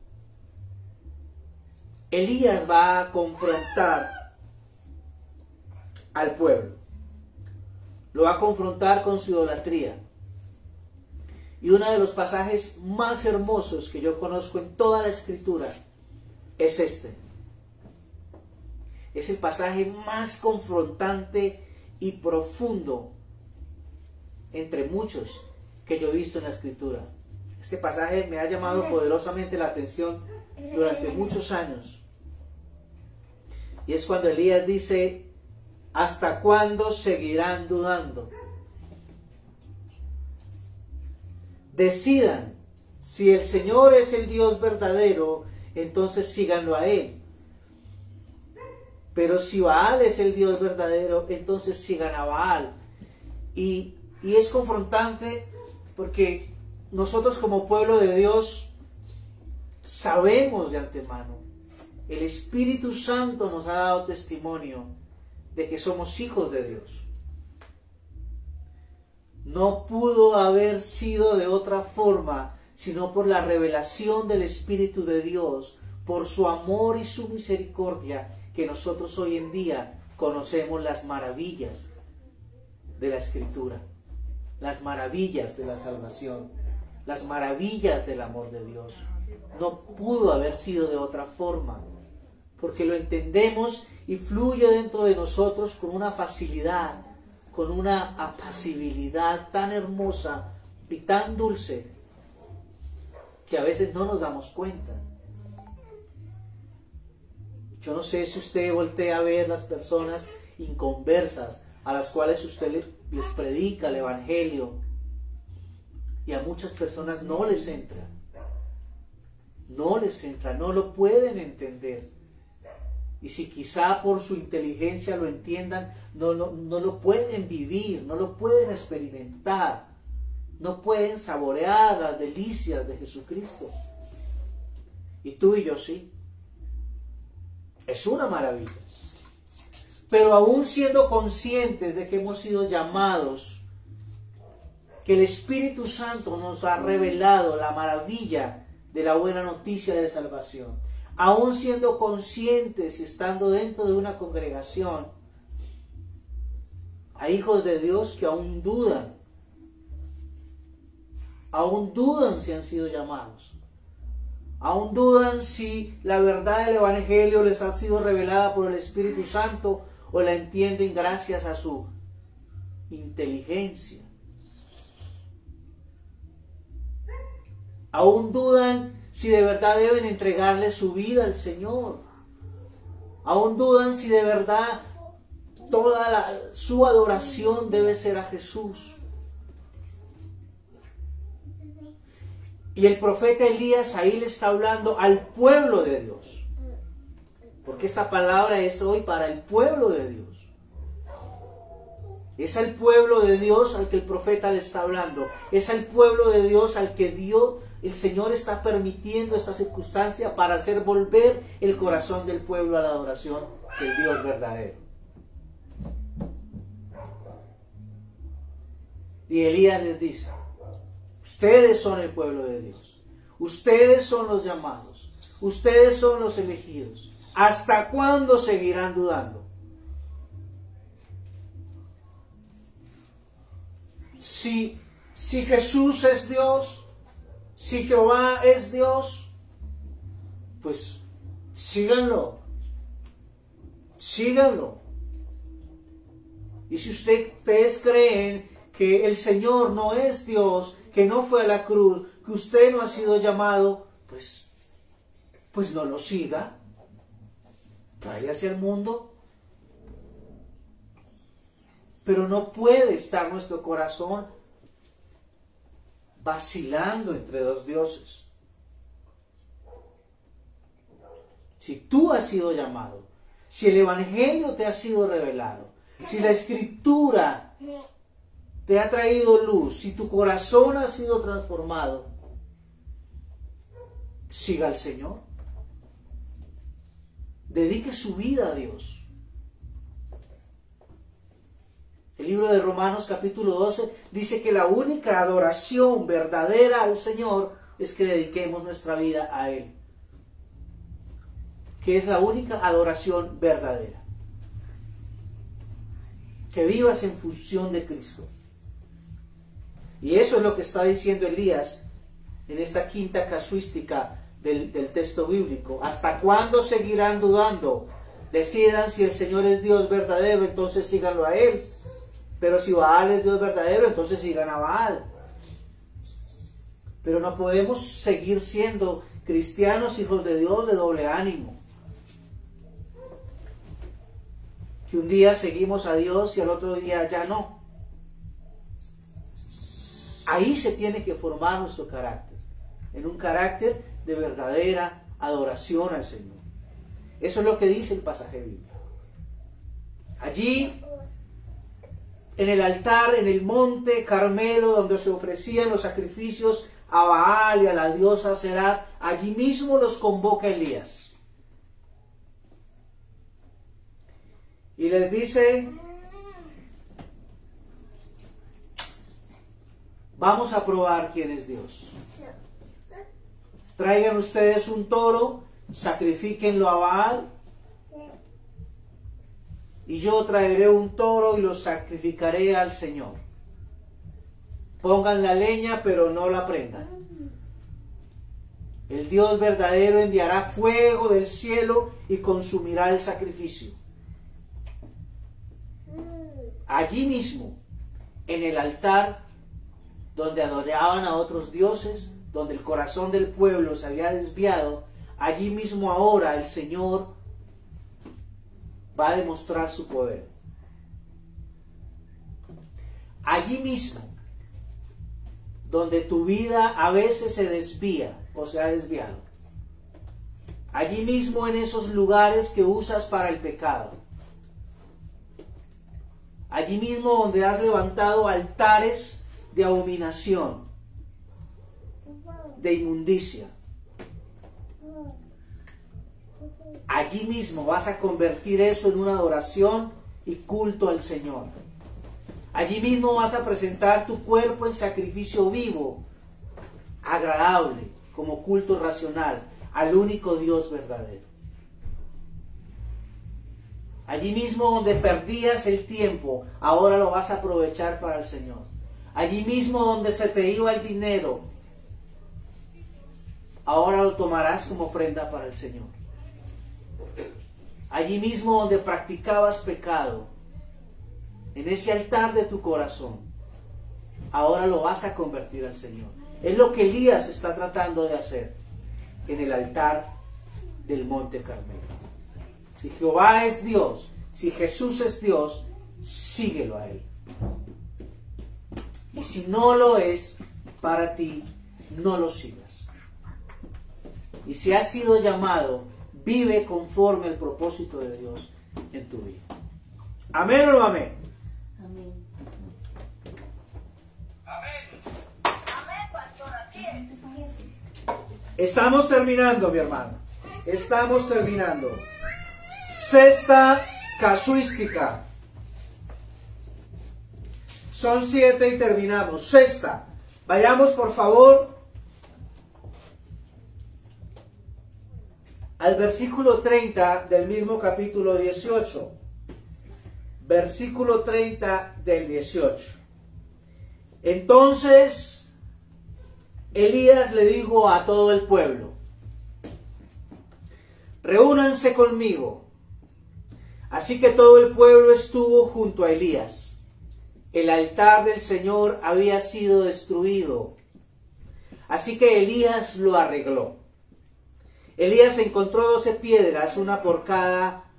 Elías va a confrontar al pueblo. Lo va a confrontar con su idolatría. Y uno de los pasajes más hermosos que yo conozco en toda la Escritura es este. Es el pasaje más confrontante y profundo entre muchos que yo he visto en la Escritura. Este pasaje me ha llamado poderosamente la atención durante muchos años. Y es cuando Elías dice: ¿hasta cuándo seguirán dudando? Decidan si el Señor es el Dios verdadero, entonces síganlo a Él. Pero si Baal es el Dios verdadero, entonces sigan a Baal. Y es confrontante porque nosotros como pueblo de Dios sabemos de antemano, el Espíritu Santo nos ha dado testimonio de que somos hijos de Dios. No pudo haber sido de otra forma, sino por la revelación del Espíritu de Dios, por su amor y su misericordia, que nosotros hoy en día conocemos las maravillas de la Escritura, las maravillas de la salvación, las maravillas del amor de Dios. No pudo haber sido de otra forma, porque lo entendemos y fluye dentro de nosotros con una facilidad, con una apacibilidad tan hermosa y tan dulce que a veces no nos damos cuenta. Yo no sé si usted voltea a ver las personas inconversas a las cuales usted les predica el Evangelio, y a muchas personas no les entra, no lo pueden entender. Y si quizá por su inteligencia lo entiendan, no lo pueden vivir, no lo pueden experimentar, no pueden saborear las delicias de Jesucristo. Y tú y yo sí. Es una maravilla. Pero aún siendo conscientes de que hemos sido llamados, que el Espíritu Santo nos ha revelado la maravilla de la buena noticia de salvación, aún siendo conscientes y estando dentro de una congregación, hay hijos de Dios que aún dudan si han sido llamados, aún dudan si la verdad del Evangelio les ha sido revelada por el Espíritu Santo o la entienden gracias a su inteligencia. Aún dudan si de verdad deben entregarle su vida al Señor. Aún dudan si de verdad toda su adoración debe ser a Jesús. Y el profeta Elías ahí le está hablando al pueblo de Dios. Porque esta palabra es hoy para el pueblo de Dios. Es al pueblo de Dios al que el profeta le está hablando. Es al pueblo de Dios al que el Señor está permitiendo esta circunstancia para hacer volver el corazón del pueblo a la adoración del Dios verdadero. Y Elías les dice, ustedes son el pueblo de Dios, ustedes son los llamados, ustedes son los elegidos. ¿Hasta cuándo seguirán dudando? Si Jesús es Dios, si Jehová es Dios, pues síganlo. Síganlo. Y si ustedes creen que el Señor no es Dios, que no fue a la cruz, que usted no ha sido llamado, pues no lo siga. Váyase al mundo. Pero no puede estar nuestro corazón vacilando entre dos dioses. Si tú has sido llamado, si el Evangelio te ha sido revelado, si la Escritura te ha traído luz, si tu corazón ha sido transformado, siga al Señor. Dedique su vida a Dios. El libro de Romanos capítulo 12 dice que la única adoración verdadera al Señor es que dediquemos nuestra vida a Él. Que es la única adoración verdadera. Que vivas en función de Cristo. Y eso es lo que está diciendo Elías en esta quinta casuística del texto bíblico. ¿Hasta cuándo seguirán dudando? Decidan si el Señor es Dios verdadero, entonces síganlo a Él. Pero si Baal es Dios verdadero, entonces sigan a Baal. Pero no podemos seguir siendo cristianos, hijos de Dios, de doble ánimo. Que un día seguimos a Dios y al otro día ya no. Ahí se tiene que formar nuestro carácter. En un carácter de verdadera adoración al Señor. Eso es lo que dice el pasaje bíblico. Allí, en el altar, en el monte Carmelo, donde se ofrecían los sacrificios a Baal y a la diosa Serat, allí mismo los convoca Elías. Y les dice, vamos a probar quién es Dios. Traigan ustedes un toro, sacrifíquenlo a Baal, y yo traeré un toro y lo sacrificaré al Señor. Pongan la leña, pero no la prendan. El Dios verdadero enviará fuego del cielo y consumirá el sacrificio. Allí mismo, en el altar, donde adoraban a otros dioses, donde el corazón del pueblo se había desviado, allí mismo ahora el Señor va a demostrar su poder. Allí mismo, donde tu vida a veces se desvía o se ha desviado. Allí mismo, en esos lugares que usas para el pecado. Allí mismo donde has levantado altares de abominación, de inmundicia. Allí mismo vas a convertir eso en una adoración y culto al Señor. Allí mismo vas a presentar tu cuerpo en sacrificio vivo, agradable, como culto racional, al único Dios verdadero. Allí mismo donde perdías el tiempo, ahora lo vas a aprovechar para el Señor. Allí mismo donde se te iba el dinero, ahora lo tomarás como ofrenda para el Señor. Allí mismo donde practicabas pecado, en ese altar de tu corazón, ahora lo vas a convertir al Señor. Es lo que Elías está tratando de hacer en el altar del monte Carmelo. Si Jehová es Dios, si Jesús es Dios, síguelo a Él. Y si no lo es para ti, no lo sigas. Y si has sido llamado, vive conforme al propósito de Dios en tu vida. ¿Amén o no amén? Amén. Amén. Amén, pastor, así es. Estamos terminando, mi hermano. Estamos terminando. Sexta casuística. Son 7 y terminamos. Sexta. Vayamos por favor al versículo 30 del mismo capítulo 18. Versículo 30 del 18. Entonces Elías le dijo a todo el pueblo: reúnanse conmigo. Así que todo el pueblo estuvo junto a Elías. El altar del Señor había sido destruido, así que Elías lo arregló. Elías encontró 12 piedras, una por cada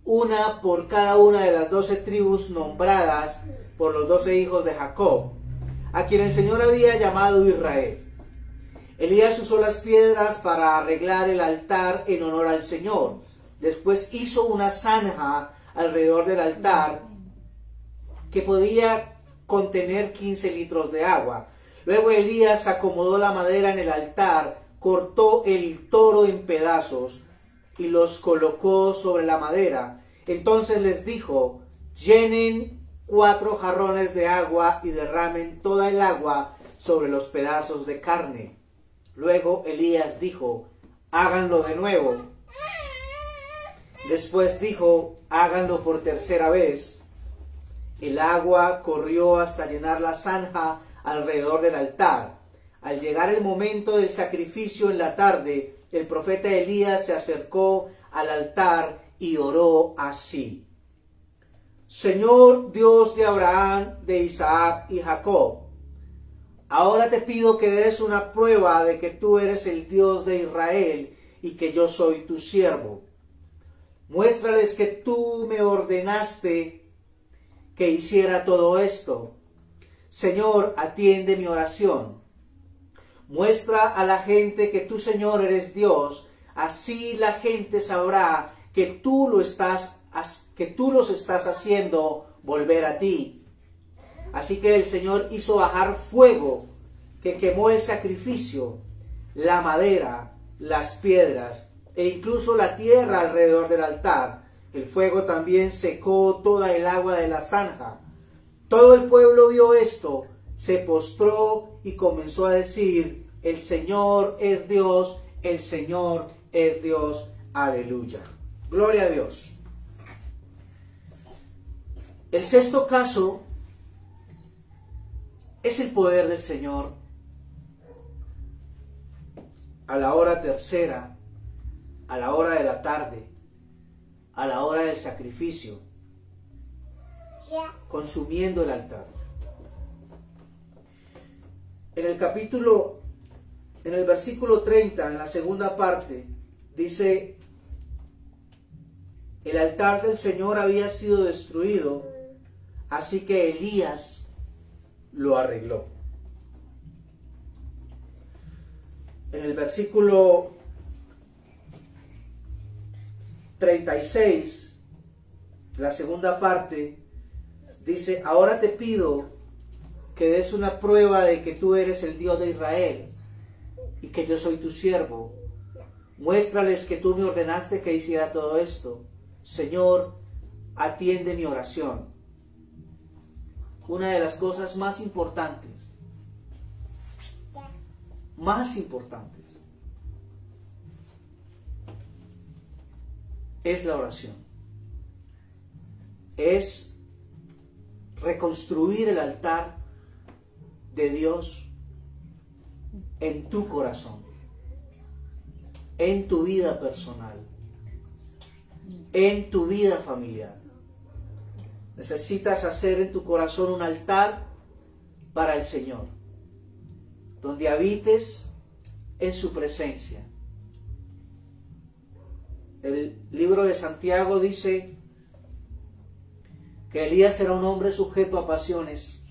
una de las 12 tribus nombradas por los 12 hijos de Jacob, a quien el Señor había llamado Israel. Elías usó las piedras para arreglar el altar en honor al Señor. Después hizo una zanja alrededor del altar que podía contener 15 litros de agua. Luego Elías acomodó la madera en el altar, cortó el toro en pedazos y los colocó sobre la madera. Entonces les dijo: llenen 4 jarrones de agua y derramen toda el agua sobre los pedazos de carne. Luego Elías dijo: háganlo de nuevo. Después dijo: háganlo por tercera vez. El agua corrió hasta llenar la zanja alrededor del altar. Al llegar el momento del sacrificio en la tarde, el profeta Elías se acercó al altar y oró así: Señor Dios de Abraham, de Isaac y Jacob, ahora te pido que des una prueba de que tú eres el Dios de Israel y que yo soy tu siervo. Muéstrales que tú me ordenaste que hiciera todo esto. Señor, atiende mi oración. Muestra a la gente que tú, Señor, eres Dios. Así la gente sabrá que tú los estás haciendo volver a ti. Así que el Señor hizo bajar fuego que quemó el sacrificio, la madera, las piedras e incluso la tierra alrededor del altar. El fuego también secó toda el agua de la zanja. Todo el pueblo vio esto, se postró y comenzó a decir: el Señor es Dios, el Señor es Dios. Aleluya. Gloria a Dios. El sexto caso es el poder del Señor a la hora tercera, a la hora de la tarde, a la hora del sacrificio, consumiendo el altar. En el versículo 30, en la segunda parte, dice: el altar del Señor había sido destruido, así que Elías lo arregló. En el versículo 36, la segunda parte, dice: ahora te pido que des una prueba de que tú eres el Dios de Israel y que yo soy tu siervo. Muéstrales que tú me ordenaste que hiciera todo esto. Señor, atiende mi oración. Una de las cosas más importantes es la oración. Es reconstruir el altar de Dios en tu corazón, en tu vida personal, en tu vida familiar. Necesitas hacer en tu corazón un altar para el Señor, donde habites en su presencia. El libro de Santiago dice que Elías era un hombre sujeto a pasiones,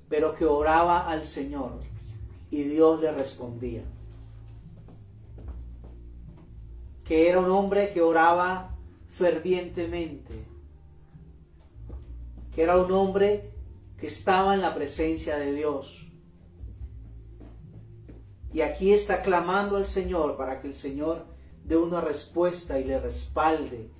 pero que oraba al Señor y Dios le respondía. Que era un hombre que oraba fervientemente, que era un hombre que estaba en la presencia de Dios. Y aquí está clamando al Señor para que el Señor dé una respuesta y le respalde.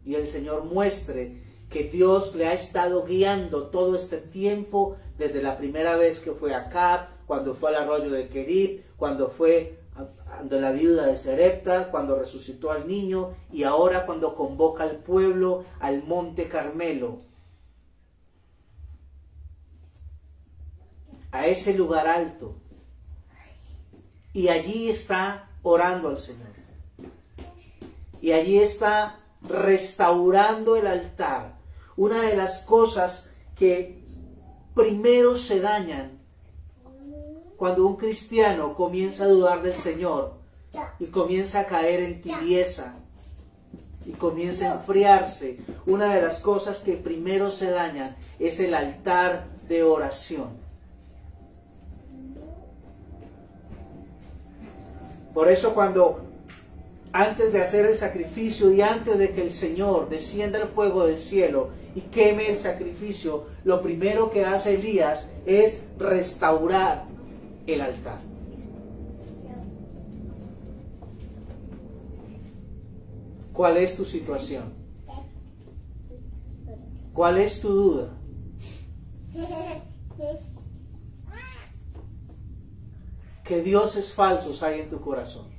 Y el Señor muestre que Dios le ha estado guiando todo este tiempo, desde la primera vez que fue a Acab, cuando fue al arroyo de Querib, cuando fue ante la viuda de Sarepta, cuando resucitó al niño, y ahora cuando convoca al pueblo al monte Carmelo, a ese lugar alto, y allí está orando al Señor, y allí está restaurando el altar. Una de las cosas que primero se dañan cuando un cristiano comienza a dudar del Señor y comienza a caer en tibieza y comienza a enfriarse, una de las cosas que primero se dañan es el altar de oración. Por eso antes de hacer el sacrificio y antes de que el Señor descienda el fuego del cielo y queme el sacrificio, lo primero que hace Elías es restaurar el altar. ¿Cuál es tu situación? ¿Cuál es tu duda? ¿Qué dioses falsos hay en tu corazón?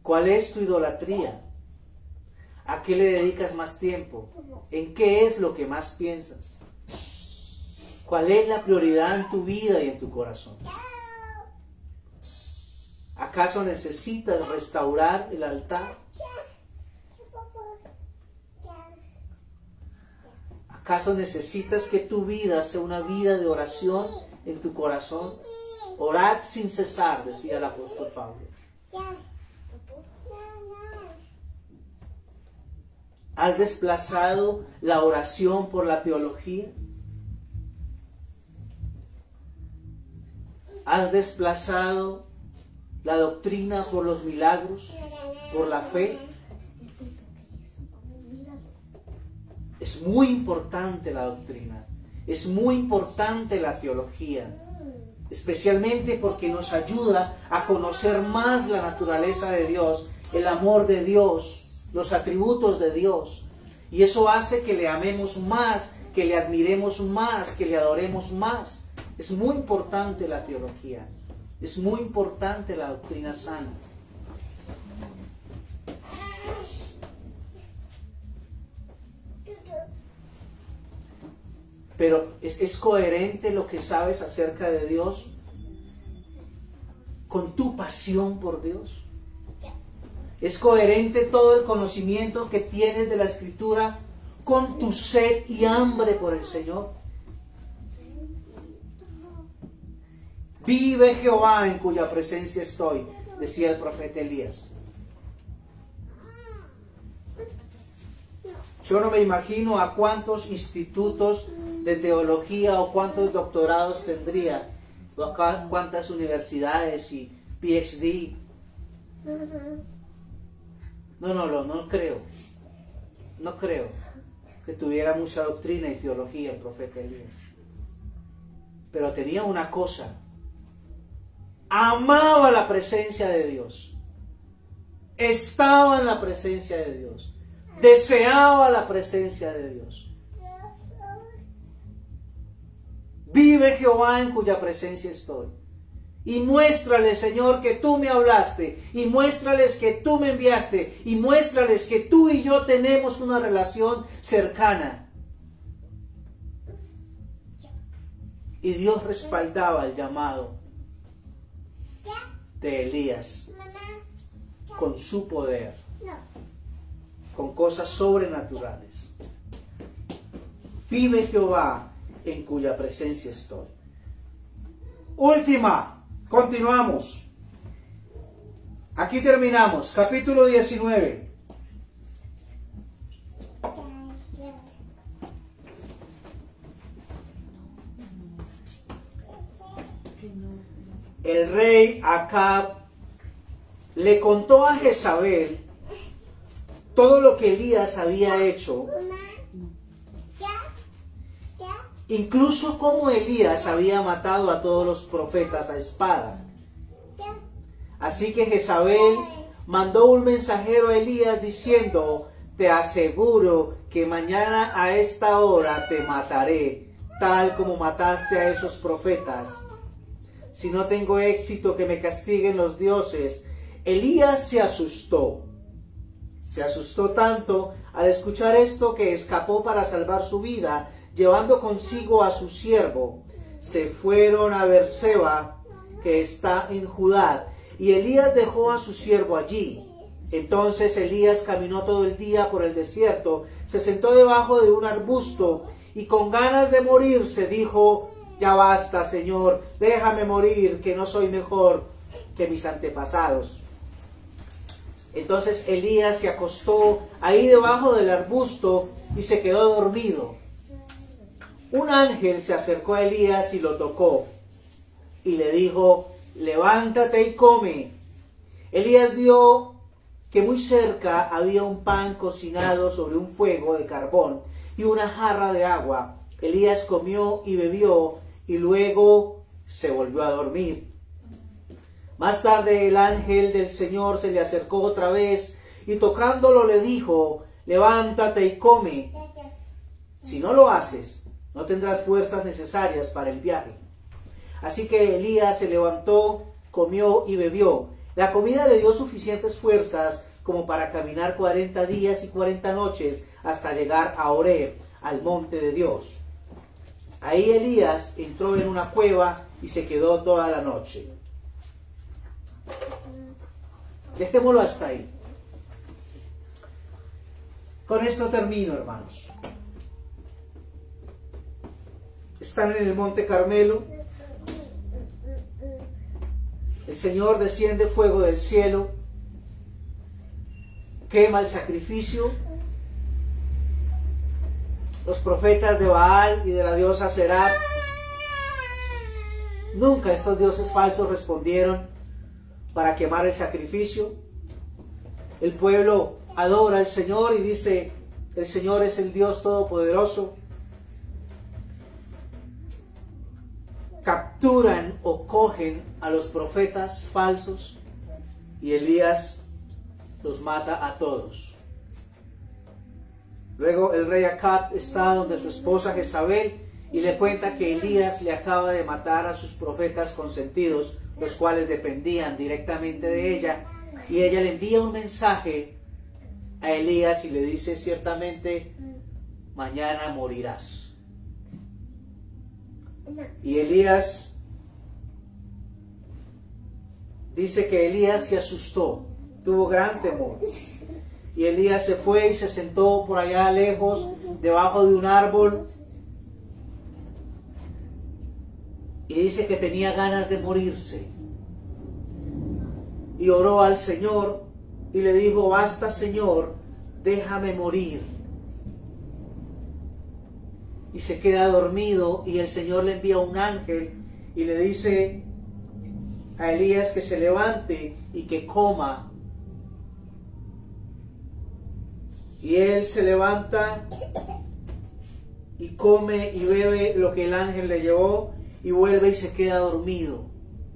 ¿Cuál es tu idolatría? ¿A qué le dedicas más tiempo? ¿En qué es lo que más piensas? ¿Cuál es la prioridad en tu vida y en tu corazón? ¿Acaso necesitas restaurar el altar? ¿Acaso necesitas que tu vida sea una vida de oración en tu corazón? Orad sin cesar, decía el apóstol Pablo. ¿Has desplazado la oración por la teología? ¿Has desplazado la doctrina por los milagros, por la fe? Es muy importante la doctrina, es muy importante la teología, especialmente porque nos ayuda a conocer más la naturaleza de Dios, el amor de Dios, los atributos de Dios. Y eso hace que le amemos más, que le admiremos más, que le adoremos más. Es muy importante la teología, es muy importante la doctrina sana. Pero ¿es coherente lo que sabes acerca de Dios con tu pasión por Dios? ¿Es coherente todo el conocimiento que tienes de la Escritura con tu sed y hambre por el Señor? Vive Jehová en cuya presencia estoy, decía el profeta Elías. Yo no me imagino a cuántos institutos de teología o cuántos doctorados tendría, o cuántas universidades y PhD. No creo. No creo que tuviera mucha doctrina y teología el profeta Elías. Pero tenía una cosa: amaba la presencia de Dios, estaba en la presencia de Dios, deseaba la presencia de Dios. Vive Jehová en cuya presencia estoy. Y muéstrales, Señor, que tú me hablaste, y muéstrales que tú me enviaste, y muéstrales que tú y yo tenemos una relación cercana. Y Dios respaldaba el llamado de Elías con su poder, con cosas sobrenaturales. Vive Jehová en cuya presencia estoy. Última, continuamos. Aquí terminamos, capítulo 19. El rey Acab le contó a Jezabel todo lo que Elías había hecho, incluso cómo Elías había matado a todos los profetas a espada. Así que Jezabel mandó un mensajero a Elías diciendo: te aseguro que mañana a esta hora te mataré, tal como mataste a esos profetas. Si no tengo éxito, que me castiguen los dioses. Elías se asustó. Se asustó tanto al escuchar esto que escapó para salvar su vida, llevando consigo a su siervo. Se fueron a Beerseba, que está en Judá, y Elías dejó a su siervo allí. Entonces Elías caminó todo el día por el desierto, se sentó debajo de un arbusto y con ganas de morir se dijo: ya basta, Señor, déjame morir, que no soy mejor que mis antepasados. Entonces Elías se acostó ahí debajo del arbusto y se quedó dormido. Un ángel se acercó a Elías y lo tocó y le dijo: levántate y come. Elías vio que muy cerca había un pan cocinado sobre un fuego de carbón y una jarra de agua. Elías comió y bebió y luego se volvió a dormir. Más tarde el ángel del Señor se le acercó otra vez y tocándolo le dijo: levántate y come. Si no lo haces, no tendrás fuerzas necesarias para el viaje. Así que Elías se levantó, comió y bebió. La comida le dio suficientes fuerzas como para caminar 40 días y 40 noches hasta llegar a Horeb, al monte de Dios. Ahí Elías entró en una cueva y se quedó toda la noche. Dejémoslo hasta ahí. Con esto termino, hermanos. Están en el monte Carmelo. El Señor desciende fuego del cielo, quema el sacrificio. Los profetas de Baal y de la diosa Serap, nunca estos dioses falsos respondieron para quemar el sacrificio. El pueblo adora al Señor y dice: el Señor es el Dios Todopoderoso. Capturan o cogen a los profetas falsos y Elías los mata a todos. Luego el rey Acab está donde su esposa Jezabel y le cuenta que Elías le acaba de matar a sus profetas consentidos, los cuales dependían directamente de ella, y ella le envía un mensaje a Elías y le dice: ciertamente mañana morirás. Y Elías dice que Elías se asustó, tuvo gran temor. Y Elías se fue y se sentó por allá lejos, debajo de un árbol. Y dice que tenía ganas de morirse. Y oró al Señor y le dijo: basta, Señor, déjame morir. Y se queda dormido y el Señor le envía un ángel y le dice a Elías que se levante y que coma. Y él se levanta y come y bebe lo que el ángel le llevó y vuelve y se queda dormido,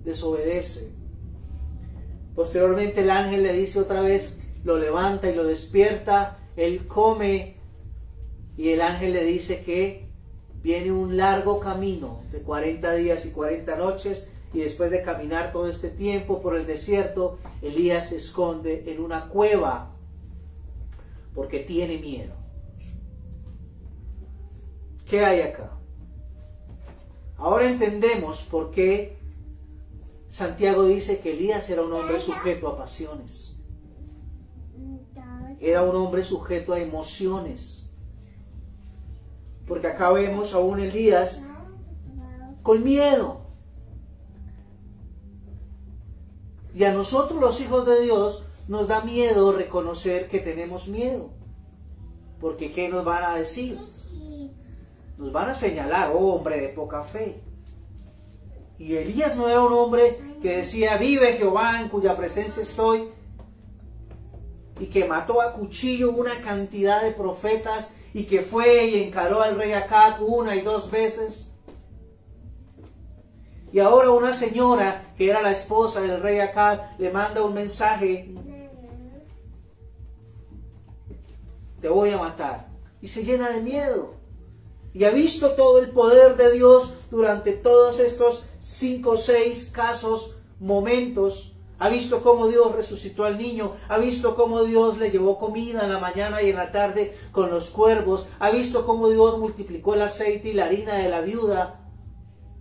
desobedece. Posteriormente el ángel le dice otra vez, lo levanta y lo despierta, él come y el ángel le dice que viene un largo camino de 40 días y 40 noches y después de caminar todo este tiempo por el desierto, Elías se esconde en una cueva porque tiene miedo. ¿Qué hay acá? Ahora entendemos por qué Santiago dice que Elías era un hombre sujeto a pasiones. Era un hombre sujeto a emociones. Porque acá vemos a un Elías con miedo. Y a nosotros los hijos de Dios nos da miedo reconocer que tenemos miedo. Porque ¿qué nos van a decir? Nos van a señalar, oh, hombre de poca fe. Y Elías no era un hombre que decía, vive Jehová en cuya presencia estoy, y que mató a cuchillo una cantidad de profetas, y que fue y encaró al rey Acab 1 y 2 veces. Y ahora una señora, que era la esposa del rey Acab, le manda un mensaje te voy a matar. Y se llena de miedo. Y ha visto todo el poder de Dios durante todos estos 5 o 6 casos, momentos. Ha visto cómo Dios resucitó al niño. Ha visto cómo Dios le llevó comida en la mañana y en la tarde con los cuervos. Ha visto cómo Dios multiplicó el aceite y la harina de la viuda.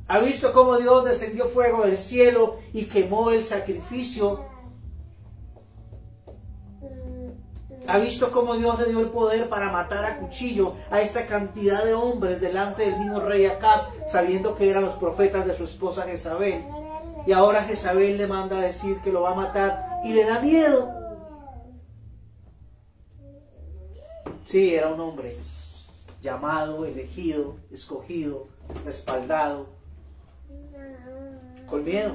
Ha visto cómo Dios descendió fuego del cielo y quemó el sacrificio. Ha visto cómo Dios le dio el poder para matar a cuchillo a esta cantidad de hombres delante del mismo rey Acab, sabiendo que eran los profetas de su esposa Jezabel. Y ahora Jezabel le manda a decir que lo va a matar y le da miedo. Sí, era un hombre llamado, elegido, escogido, respaldado, con miedo.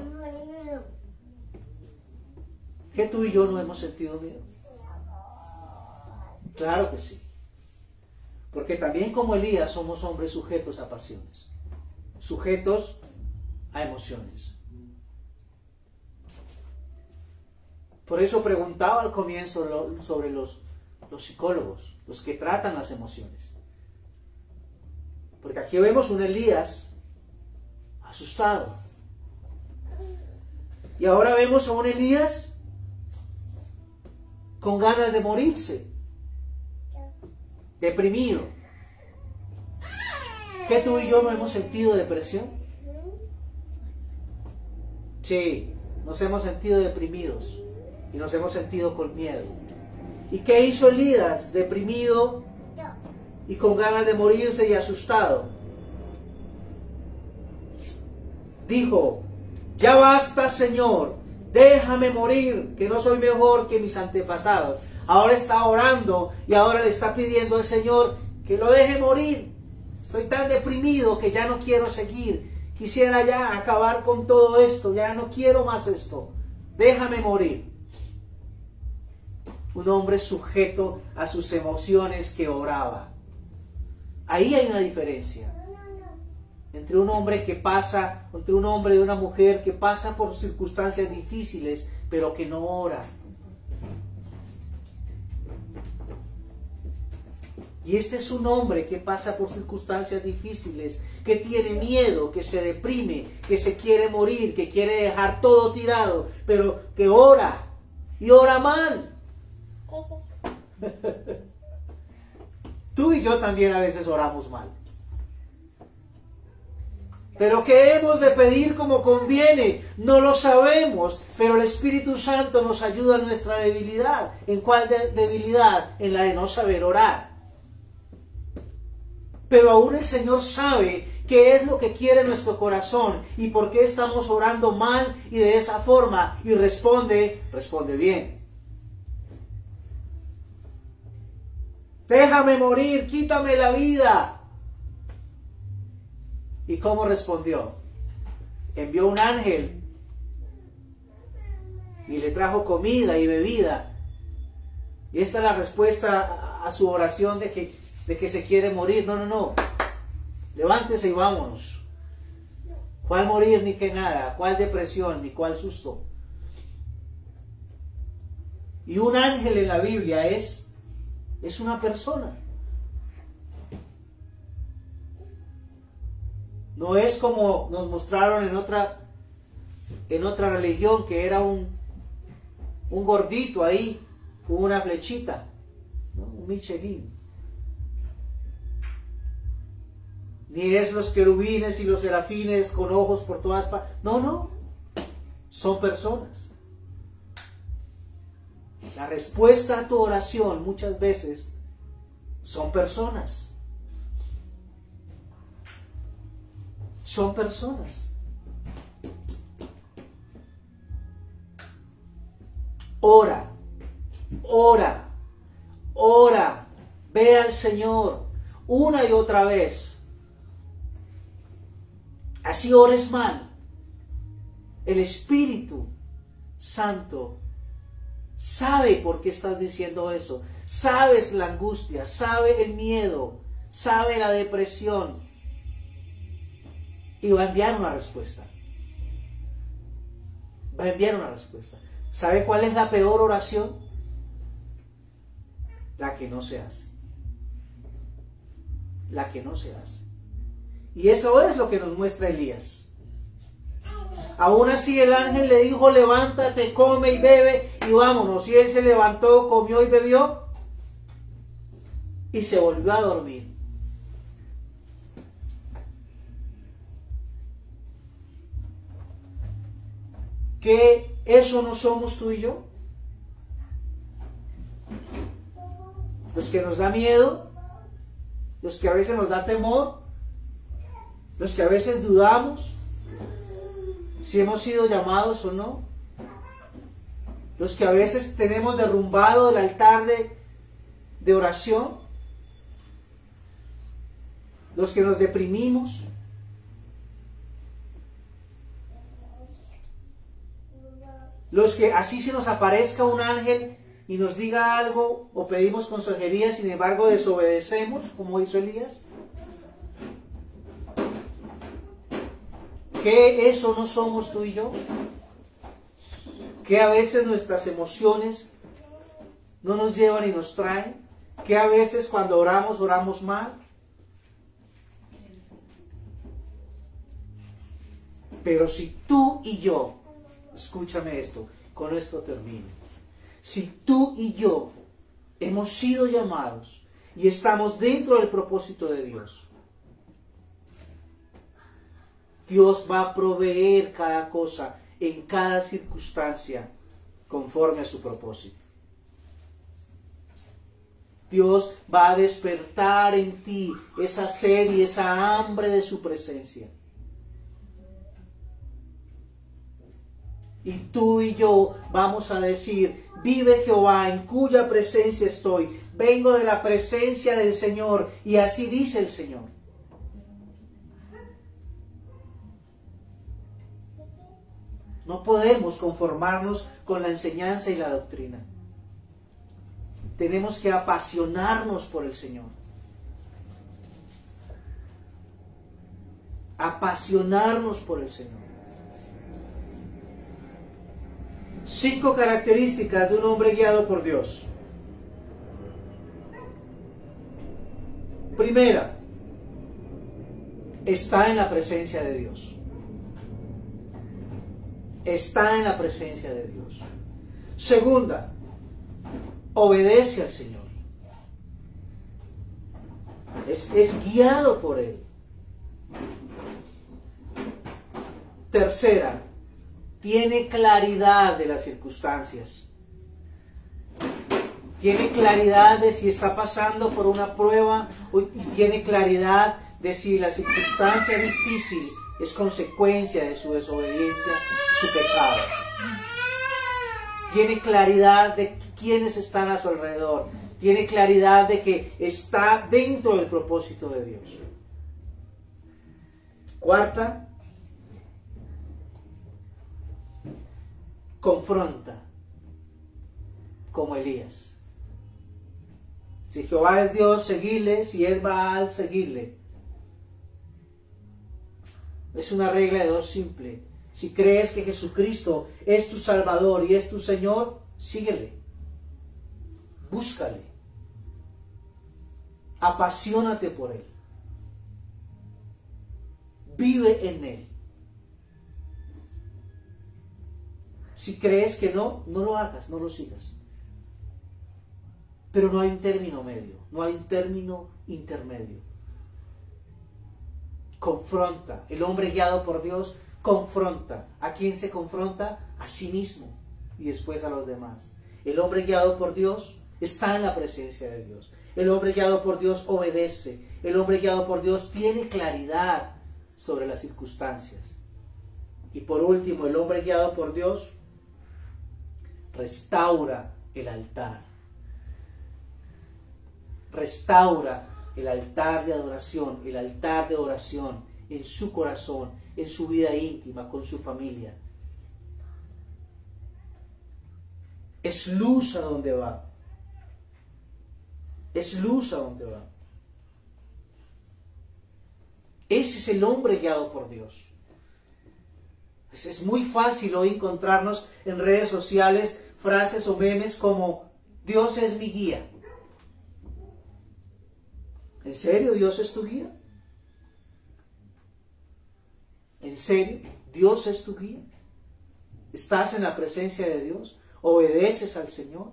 ¿Que tú y yo no hemos sentido miedo? Claro que sí. Porque también como Elías somos hombres sujetos a pasiones, sujetos a emociones. Por eso preguntaba al comienzo sobre los psicólogos, los que tratan las emociones. Porque aquí vemos un Elías asustado. Y ahora vemos a un Elías con ganas de morirse, deprimido. ¿Que tú y yo no hemos sentido depresión? Sí, nos hemos sentido deprimidos y nos hemos sentido con miedo. ¿Y qué hizo Elías? Deprimido y con ganas de morirse y asustado. Dijo: ya basta, Señor, déjame morir, que no soy mejor que mis antepasados. Ahora está orando y ahora le está pidiendo al Señor que lo deje morir. Estoy tan deprimido que ya no quiero seguir. Quisiera ya acabar con todo esto, ya no quiero más esto. Déjame morir. Un hombre sujeto a sus emociones que oraba. Ahí hay una diferencia entre un hombre que pasa, entre un hombre y una mujer que pasa por circunstancias difíciles, pero que no ora. Y este es un hombre que pasa por circunstancias difíciles, que tiene miedo, que se deprime, que se quiere morir, que quiere dejar todo tirado, pero que ora, y ora mal. Tú y yo también a veces oramos mal. Pero ¿qué hemos de pedir como conviene? No lo sabemos, pero el Espíritu Santo nos ayuda en nuestra debilidad. ¿En cuál debilidad? En la de no saber orar. Pero aún el Señor sabe qué es lo que quiere nuestro corazón y por qué estamos orando mal y de esa forma, y responde bien. Déjame morir, quítame la vida. ¿Y cómo respondió? Envió un ángel y le trajo comida y bebida. Y esta es la respuesta a su oración de que se quiere morir. No. Levántese y vámonos. ¿Cuál morir ni qué nada? ¿Cuál depresión ni cuál susto? Y un ángel en la Biblia es una persona. No es como nos mostraron en otra religión, que era un gordito ahí con una flechita, ¿no? Un Michelin. Ni es los querubines y los serafines con ojos por todas partes. No. Son personas. La respuesta a tu oración muchas veces son personas. Son personas. Ora. Ve al Señor una y otra vez. Así ores mal. El Espíritu Santo sabe por qué estás diciendo eso. Sabes la angustia, sabe el miedo, sabe la depresión. Y va a enviar una respuesta. ¿Sabe cuál es la peor oración? La que no se hace. la que no se hace. Y eso es lo que nos muestra Elías. Aún así el ángel le dijo, levántate, come y bebe y vámonos. Y él se levantó, comió y bebió y se volvió a dormir. ¿Que eso no somos tú y yo? Los que nos da miedo, los que a veces nos da temor, los que a veces dudamos si hemos sido llamados o no, los que a veces tenemos derrumbado el altar de oración, los que nos deprimimos, los que así se nos aparezca un ángel y nos diga algo o pedimos consejería, sin embargo desobedecemos, como hizo Elías. ¿Que eso no somos tú y yo? Que a veces nuestras emociones no nos llevan y nos traen, que a veces cuando oramos mal. Pero si tú y yo, escúchame esto, con esto termino. Si tú y yo hemos sido llamados y estamos dentro del propósito de Dios, Dios va a proveer cada cosa en cada circunstancia conforme a su propósito. Dios va a despertar en ti esa sed y esa hambre de su presencia. Y tú y yo vamos a decir, vive Jehová en cuya presencia estoy, vengo de la presencia del Señor, y así dice el Señor. No podemos conformarnos con la enseñanza y la doctrina. Tenemos que apasionarnos por el Señor. Apasionarnos por el Señor. 5 características de un hombre guiado por Dios. Primera, está en la presencia de Dios. Está en la presencia de Dios. Segunda, obedece al Señor. Es guiado por Él. Tercera, tiene claridad de las circunstancias. Tiene claridad de si está pasando por una prueba y tiene claridad de si la circunstancia difícil es consecuencia de su desobediencia, su pecado. Tiene claridad de quiénes están a su alrededor. Tiene claridad de que está dentro del propósito de Dios. Cuarta, confronta, como Elías. Si Jehová es Dios, seguirle. Si es Baal, seguirle. Es una regla de 2 simple. Si crees que Jesucristo es tu Salvador y es tu Señor, síguele. Búscale. Apasionate por Él. Vive en Él. Si crees que no, no lo hagas, no lo sigas. Pero no hay un término medio, no hay un término intermedio. Confronta. El hombre guiado por Dios confronta. ¿A quién se confronta? A sí mismo y después a los demás. El hombre guiado por Dios está en la presencia de Dios. El hombre guiado por Dios obedece. El hombre guiado por Dios tiene claridad sobre las circunstancias. Y por último, el hombre guiado por Dios restaura el altar. Restaura el altar de adoración, el altar de oración en su corazón, en su vida íntima, con su familia. Es luz a donde va. Es luz a donde va. Ese es el hombre guiado por Dios. Es muy fácil hoy encontrarnos en redes sociales frases o memes como Dios es mi guía. ¿En serio Dios es tu guía? ¿En serio Dios es tu guía? ¿Estás en la presencia de Dios? ¿Obedeces al Señor?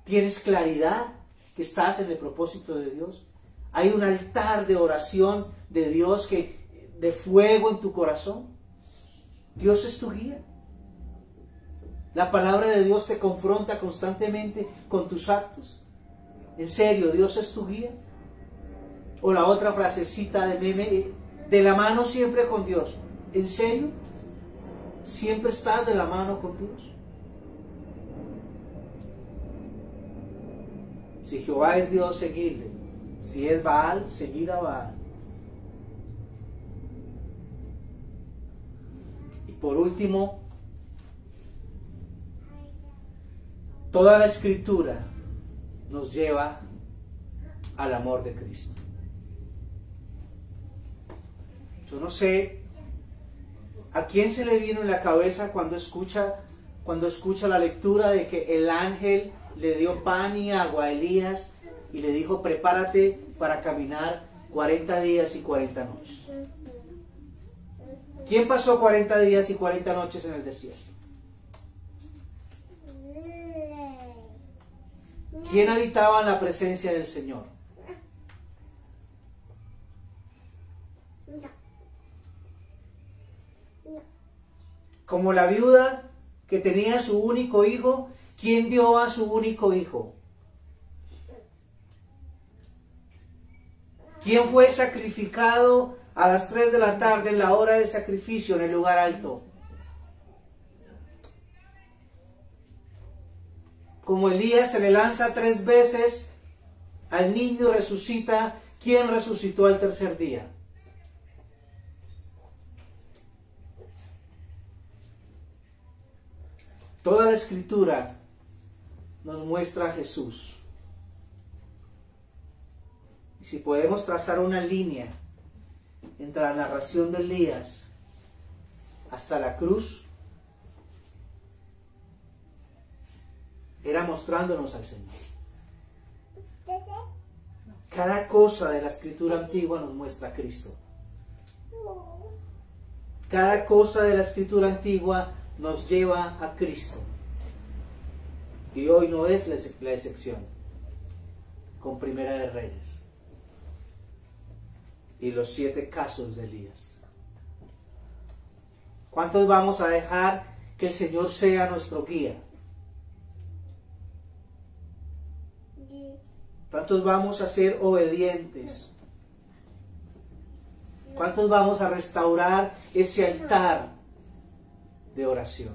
¿Tienes claridad que estás en el propósito de Dios? ¿Hay un altar de oración de Dios de fuego en tu corazón? ¿Dios es tu guía? La palabra de Dios te confronta constantemente con tus actos. ¿En serio Dios es tu guía? O la otra frasecita de meme, de la mano siempre con Dios. ¿En serio? ¿Siempre estás de la mano con Dios? Si Jehová es Dios, seguidle. Si es Baal, seguid a Baal. Y por último, toda la Escritura nos lleva al amor de Cristo. Yo no sé a quién se le vino en la cabeza cuando escucha la lectura de que el ángel le dio pan y agua a Elías y le dijo: prepárate para caminar 40 días y 40 noches. ¿Quién pasó 40 días y 40 noches en el desierto? ¿Quién habitaba en la presencia del Señor? Como la viuda que tenía su único hijo, ¿quién dio a su único hijo? ¿Quién fue sacrificado a las 3 de la tarde en la hora del sacrificio en el lugar alto? Como Elías se le lanza 3 veces al niño, resucita. ¿Quién resucitó al tercer día? Toda la Escritura nos muestra a Jesús. Y si podemos trazar una línea entre la narración de Elías hasta la cruz, era mostrándonos al Señor. Cada cosa de la Escritura antigua nos muestra a Cristo. Cada cosa de la Escritura antigua nos lleva a Cristo. Y hoy no es la excepción con Primera de Reyes y los 7 casos de Elías. ¿Cuántos vamos a dejar que el Señor sea nuestro guía? ¿Cuántos vamos a ser obedientes? ¿Cuántos vamos a restaurar ese altar de oración?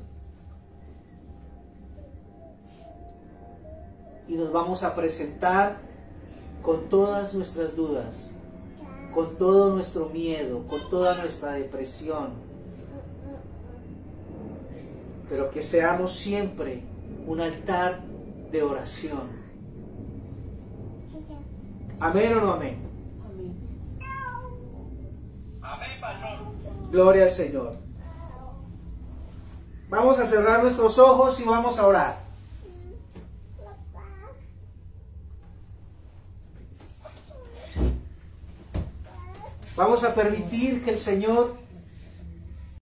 Y nos vamos a presentar con todas nuestras dudas, con todo nuestro miedo, con toda nuestra depresión, pero que seamos siempre un altar de oración. ¿Amén o no amén? Amén, pastor. Gloria al Señor. Vamos a cerrar nuestros ojos y vamos a orar. Vamos a permitir que el Señor